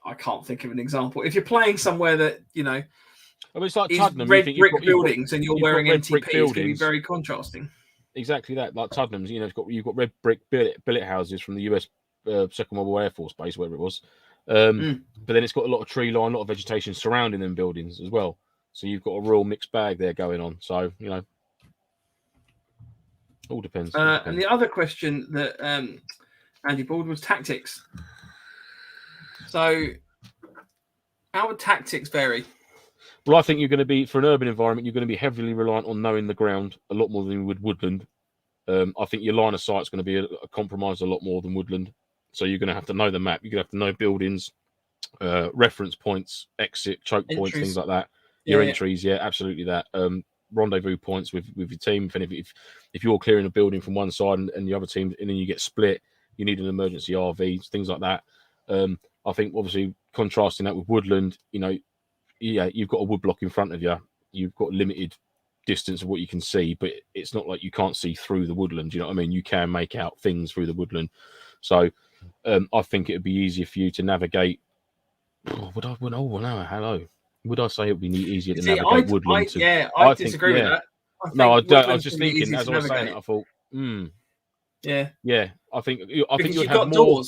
I can't think of an example. If you're playing somewhere that it's like Tuddenham, red brick buildings, and you're wearing MTP, it's going to be very contrasting. Exactly that, like Tuddenham's. You've got red brick billet houses from the US Second World War Air Force Base, wherever it was. But then it's got a lot of tree line, a lot of vegetation surrounding them buildings as well. So you've got a real mixed bag there going on. So all depends. And the other question that Andy pulled was tactics. So how would tactics vary? Well, I think you're going to be, for an urban environment, you're going to be heavily reliant on knowing the ground a lot more than you would woodland. I think your line of sight is going to be a compromised a lot more than woodland. So you're going to have to know the map. You're going to have to know buildings, reference points, exit, choke points, things like that. Your entries, absolutely that. Rendezvous points with your team. If you're clearing a building from one side and the other team, and then you get split, you need an emergency RV, things like that. I think obviously contrasting that with woodland, you've got a wood block in front of you. You've got limited distance of what you can see, but it's not like you can't see through the woodland. You know what I mean? You can make out things through the woodland. So I think it would be easier for you to navigate. Would I say it would be easier to navigate woodland? I disagree with that. I was just thinking as I was saying it, I thought, I think you've got more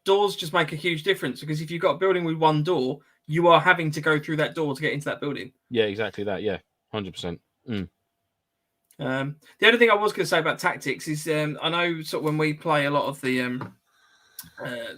doors just make a huge difference, because if you've got a building with one door, you are having to go through that door to get into that building. Yeah, exactly that. Yeah, 100%. The other thing I was going to say about tactics is I know sort of when we play a lot of the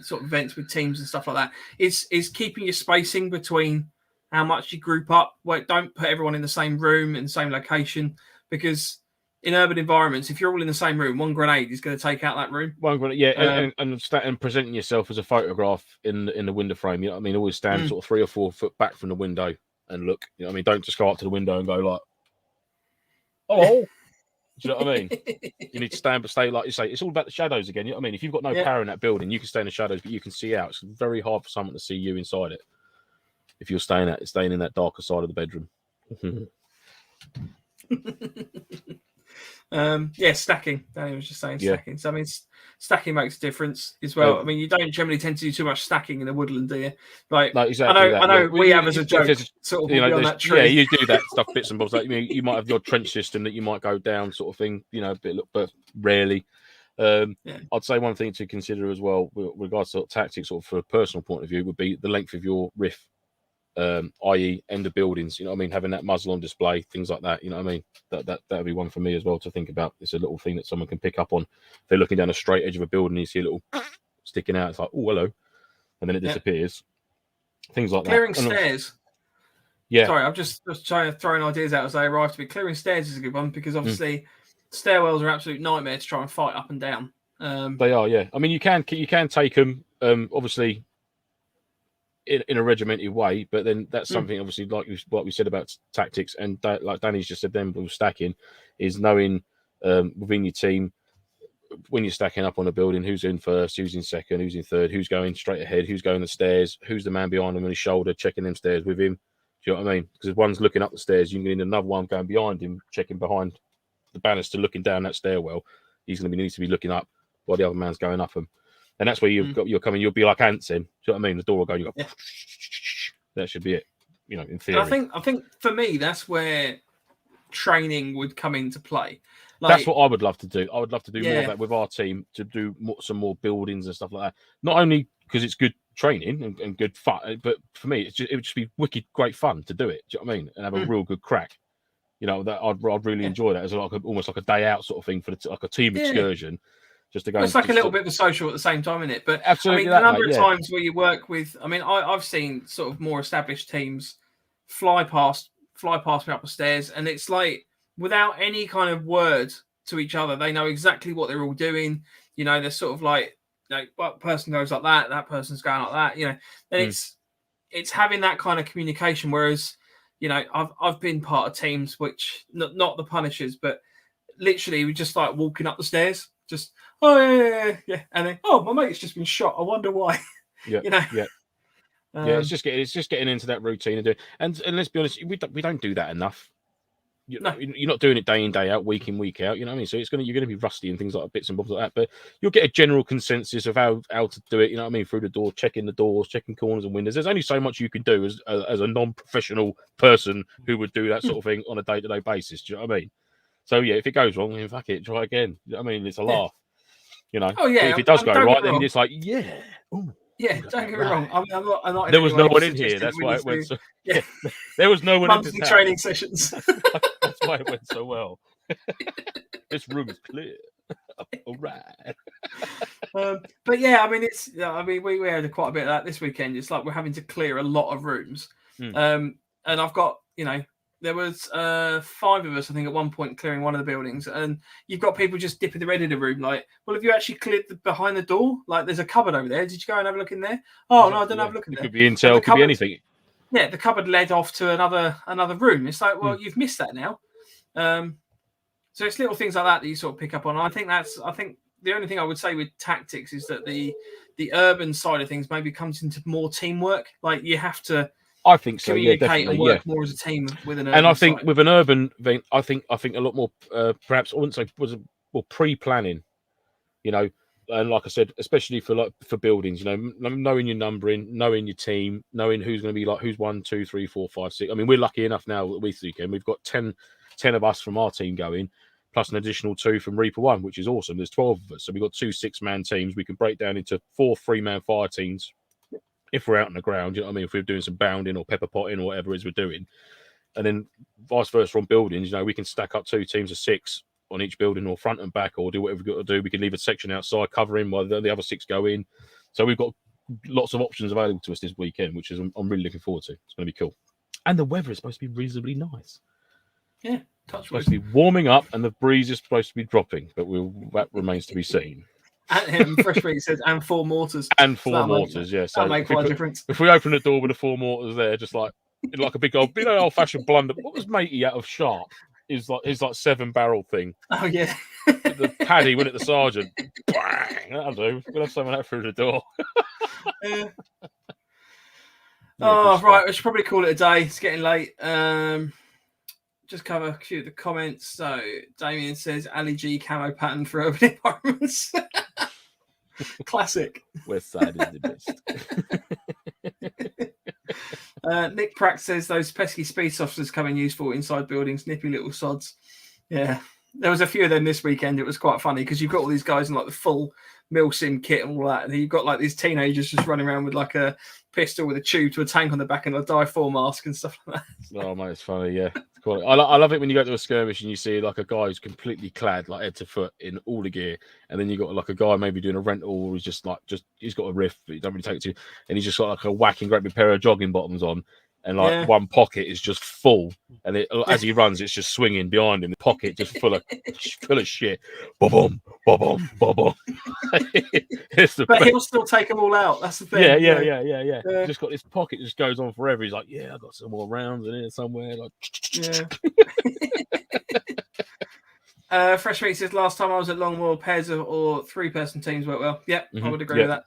sort of events with teams and stuff like that, is keeping your spacing between how much you group up. Don't put everyone in the same room in the same location, because in urban environments, if you're all in the same room, one grenade is going to take out that room. One grenade, yeah, and presenting yourself as a photograph in the window frame. You know what I mean? Always stand sort of 3 or 4 foot back from the window and look. You know what I mean? Don't just go up to the window and go like, "Hello." Do you know what I mean? You need to stand, but stay like you say. It's all about the shadows again. You know what I mean? If you've got no power in that building, you can stay in the shadows, but you can see out. It's very hard for someone to see you inside it if you're staying in that darker side of the bedroom. Stacking. Danny was just saying stacking. So I mean, stacking makes a difference as well. I mean, you don't generally tend to do too much stacking in the Woodland, do you? Like, no, exactly. I know. We have as a joke, sort of, on that tree. Yeah, you do that stuff, bits and bobs. Like, you might have your trench system that you might go down, sort of thing. You know, but rarely. I'd say one thing to consider as well, with regards to tactics, or for a personal point of view, would be the length of your riff. I.e., end of buildings, you know what I mean? Having that muzzle on display, things like that, you know what I mean? That would be one for me as well to think about. It's a little thing that someone can pick up on. If they're looking down a straight edge of a building, and you see a little sticking out. It's like, oh, hello, and then it disappears. Things like clearing that. Stairs. Yeah. Sorry, I'm just trying to throw ideas out as they arrive to me. Clearing stairs is a good one because obviously stairwells are an absolute nightmare to try and fight up and down. They are, yeah. I mean, you can take them, obviously, in a regimented way, but then that's something obviously like we said about tactics, and like Danny's just said then with stacking, is knowing within your team when you're stacking up on a building who's in first, who's in second, who's in third, who's going straight ahead, who's going the stairs, who's the man behind him on his shoulder checking them stairs with him. Do you know what I mean? Because if one's looking up the stairs, you can get another one going behind him checking behind the banister looking down that stairwell. He's going to need to be looking up while the other man's going up them. And that's where you're coming. You'll be like ants in. Do you know what I mean? The door will go. You go. That should be it. You know, in theory. And I think for me, that's where training would come into play. Like, that's what I would love to do. I would love to do more of that with our team, to do some more buildings and stuff like that. Not only because it's good training and good fun, but for me, it would just be wicked great fun to do it. Do you know what I mean? And have a real good crack. You know, that I'd really enjoy that as almost like a day out sort of thing for like a team excursion. Just to go. It's like a little bit of a social at the same time, isn't it? But absolutely, I mean, the number of times where you work with, I mean, I've seen sort of more established teams fly past me up the stairs, and it's like without any kind of word to each other, they know exactly what they're all doing. You know, they're sort of like one person goes like that person's going like that. You know, and it's having that kind of communication. Whereas, you know, I've been part of teams which not the Punishers, but literally we just like walking up the stairs, just. Oh yeah, and then my mate's just been shot. I wonder why. Yeah, you know. Yeah, it's just getting into that routine and let's be honest, we don't do that enough. You're not doing it day in, day out, week in, week out. You know what I mean? So you're going to be rusty and things like bits and bobs like that. But you'll get a general consensus of how to do it. You know what I mean? Through the door, checking the doors, checking corners and windows. There's only so much you can do as a non-professional person who would do that sort of thing on a day-to-day basis. Do you know what I mean? So yeah, if it goes wrong, then fuck it, try again. You know what I mean? It's a laugh. You know, but if it does go right, then it's like, don't get me wrong. I'm not. There was no one in here. That's why it went so. Yeah, there was no one in this training sessions. That's why it went so well. This room is clear. All right. But yeah, I mean, we had quite a bit of that this weekend. It's like we're having to clear a lot of rooms. And I've got, you know, there was 5 of us, I think, at one point clearing one of the buildings, and you've got people just dipping their head in the room. Like, well, have you actually cleared behind the door? Like, there's a cupboard over there. Did you go and have a look in there? Oh no, I don't have a look in there. It could be intel, could be anything. Yeah, the cupboard led off to another room. It's like, well, you've missed that now. So it's little things like that you sort of pick up on. I think the only thing I would say with tactics is that the urban side of things maybe comes into more teamwork. Like, you have to. I think so. Communicate definitely. And work more as a team with an urban and I think side. With an urban thing, I think a lot more. Perhaps I wouldn't say was more pre-planning. You know, and like I said, especially for buildings. You know, knowing your numbering, knowing your team, knowing who's going to be like who's 1, 2, 3, 4, 5, 6. I mean, we're lucky enough now that we've got 10 of us from our team going, plus an additional 2 from Reaper 1, which is awesome. There's 12 of us, so we've got 2 6-man teams. We can break down into 4 3-man fire teams. If we're out on the ground, you know what I mean? If we're doing some bounding or pepper potting or whatever it is we're doing. And then vice versa on buildings, you know, we can stack up 2 teams of 6 on each building or front and back or do whatever we've got to do. We can leave a section outside covering while the other 6 go in. So we've got lots of options available to us this weekend, which is I'm really looking forward to. It's going to be cool. And the weather is supposed to be reasonably nice. Yeah. Touch supposed to be warming up, and the breeze is supposed to be dropping, but that remains to be seen. And Fresh Meat says, and 4 mortars. And 4 mortars, yeah. So that'll make quite a difference. If we open the door with the 4 mortars there, just like a big old-fashioned blunder. What was matey out of Sharp? His 7-barrel thing. Oh yeah. The paddy went at the sergeant. Bang! That'll do. We'll have some of that through the door. Yeah. Yeah, right. We should probably call it a day. It's getting late. Just cover a few of the comments. So Damien says Ali G camo pattern for urban environments. Classic. West Side is the best. Nick Pratt says those pesky speed softeners come in useful inside buildings, nippy little sods. Yeah. There was a few of them this weekend. It was quite funny because you've got all these guys in like the full MilSim kit and all that. And you've got like these teenagers just running around with like a pistol with a tube to a tank on the back and a Die-4 mask and stuff like that. Oh, mate, it's funny, yeah. It's cool. I love it when you go to a skirmish and you see like a guy who's completely clad, like head to foot in all the gear. And then you got like a guy maybe doing a rental or he's just he's got a riff, but he don't really take it to. And he's just got like a whacking great big pair of jogging bottoms on. And like one pocket is just full, and as he runs, it's just swinging behind him. The pocket just full of shit. Boom, boom, boom, boom, boom. But he'll still take them all out. That's the thing. Yeah. Just got this pocket just goes on forever. He's like, yeah, I got some more rounds in here somewhere. Like, Fresh Meat says last time I was at Longmoor, pairs or 3-person teams work well. Yep, I would agree with that.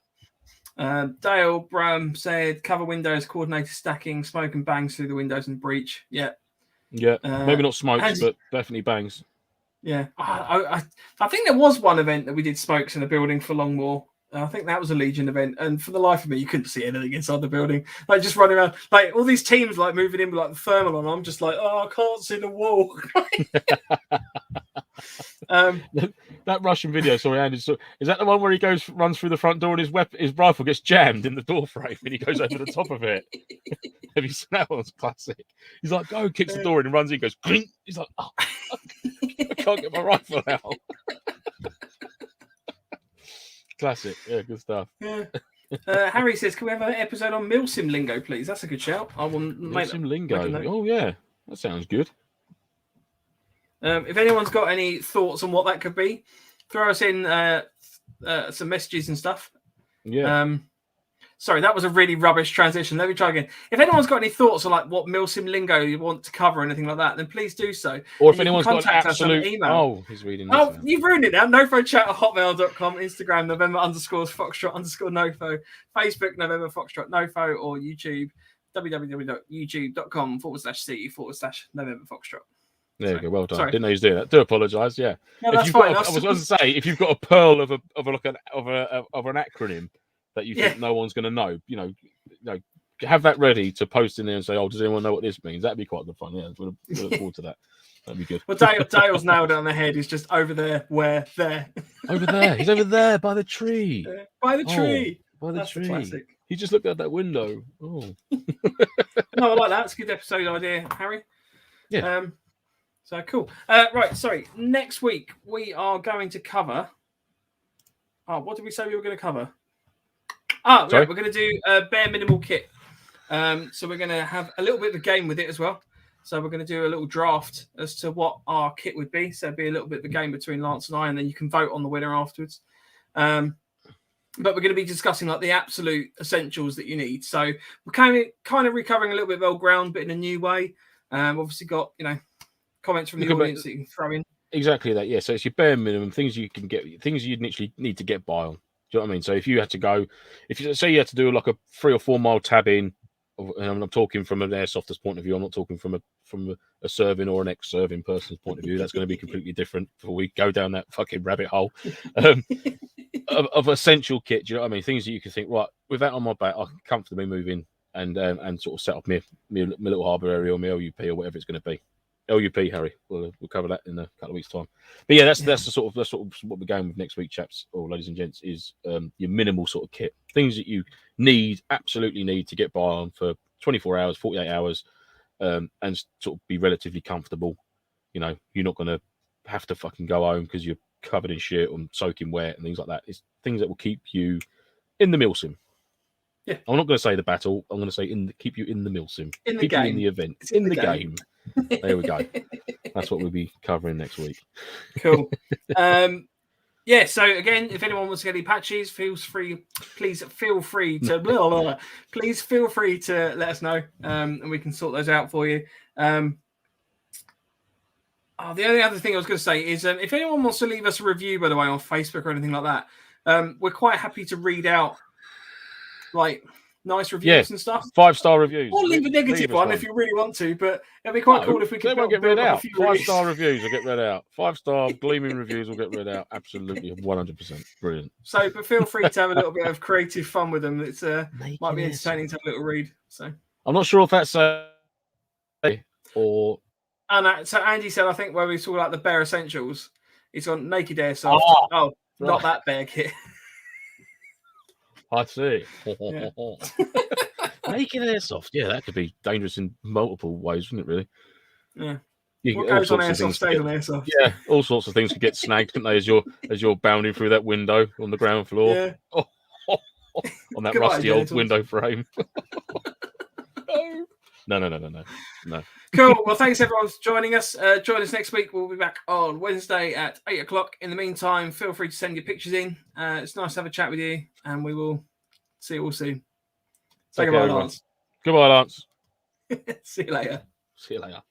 Dale Bram said cover windows, coordinated stacking, smoke and bangs through the windows and breach. Yeah. Maybe not smokes, but definitely bangs. Yeah. I think there was one event that we did smokes in a building for Longmoor. I think that was a Legion event, and for the life of me, you couldn't see anything inside the building. Like just running around, like all these teams like moving in with like the thermal on. I'm just like, I can't see the wall. That Russian video, sorry, Andy. So, is that the one where he runs through the front door and his rifle gets jammed in the door frame and he goes over the top of it? Have you seen that one? It's classic. He's like, go, kicks the door in and runs in, goes, clink. He's like, oh, I can't get my rifle out. Classic. Yeah, good stuff. Yeah. Harry says, can we have an episode on MilSim lingo, please? That's a good shout. I will make MilSim lingo. Oh, yeah. That sounds good. If anyone's got any thoughts on what that could be, throw us in some messages and stuff. Yeah. Sorry, that was a really rubbish transition. Let me try again. If anyone's got any thoughts on like what MilSim lingo you want to cover or anything like that, then please do so. Or if anyone's got an absolute email. Oh, he's reading this now. You've ruined it now. nofochat@hotmail.com, Instagram November_Foxtrot_Nofo, Facebook November Foxtrot Nofo, or YouTube www.youtube.com/c/November Foxtrot. There you go. Well done. Sorry. Didn't know he was doing that. Do apologise. Yeah. No, that's fine. I was going to say, if you've got a pearl of an acronym that you think no one's going to know, have that ready to post in there and say, "Oh, does anyone know what this means?" That'd be quite good fun. Yeah, we'll look forward to that. That'd be good. Well, Dale's nailed it on the head. He's just over there. Where there? Over there. He's over there by the tree. By the tree. By the tree. He just looked out that window. Oh. No, I like that. It's a good episode idea, Harry. Yeah. So cool. Right, sorry. Next week we are going to cover. What did we say we were going to cover? We're going to do a bare minimal kit. So we're going to have a little bit of a game with it as well. So we're going to do a little draft as to what our kit would be. So it'll be a little bit of a game between Lance and I, and then you can vote on the winner afterwards. But we're going to be discussing like the absolute essentials that you need. So we're kind of recovering a little bit of old ground, but in a new way. Obviously got comments from the audience that you can throw in. Exactly that, yeah. So it's your bare minimum things you can get, things you'd literally need to get by on. Do you know what I mean? So if you had to go, say you had to do like a 3 or 4 mile tab in, and I'm not talking from an airsofter's point of view. I'm not talking from a serving or an ex-serving person's point of view. That's going to be completely different before we go down that fucking rabbit hole of essential kit. Do you know what I mean? Things that you can think, right, with that on my back, I can comfortably move in and sort of set up my little harbour area or my LUP or whatever it's going to be. LUP, Harry. We'll cover that in a couple of weeks' time. But yeah, that's the sort of what we're going with next week, chaps or ladies and gents, is your minimal sort of kit. Things that you absolutely need to get by on for 24 hours, 48 hours, and sort of be relatively comfortable. You're not going to have to fucking go home because you're covered in shit or soaking wet and things like that. It's things that will keep you in the MilSim. Yeah. I'm not going to say the battle. I'm going to say keep you in the MilSim. In the game. You in the event. In the game. There we go. That's what we'll be covering next week. Cool. Yeah, so again, if anyone wants to get any patches, please feel free to please feel free to let us know, and we can sort those out for you. The only other thing I was going to say is if anyone wants to leave us a review, by the way, on Facebook or anything like that, we're quite happy to read out like nice reviews and stuff. 5-star reviews. Or leave a negative one if you really want to, but it'd be quite cool if we could get read out. 5-star reviews will get read out. 5-star gleaming reviews will get read out. Absolutely, 100%. Brilliant. So, but feel free to have a little bit of creative fun with them. It's might be entertaining to have a little read. So I'm not sure if that's or. And so Andy said, I think where we saw like the bare essentials, it's on naked airsoft. Oh, not that bear kit. I see. Naked airsoft. Yeah, that could be dangerous in multiple ways, wouldn't it, really? Yeah. What goes on airsoft stays on airsoft. Yeah, all sorts of things could get snagged, couldn't they, as you're bounding through that window on the ground floor. Yeah. On that rusty old window frame. No. Cool. Well, thanks everyone for joining us. Join us next week. We'll be back on Wednesday at 8 o'clock. In the meantime, feel free to send your pictures in. It's nice to have a chat with you, and we will see you all soon. Say goodbye, Lance. Goodbye, Lance. See you later. See you later.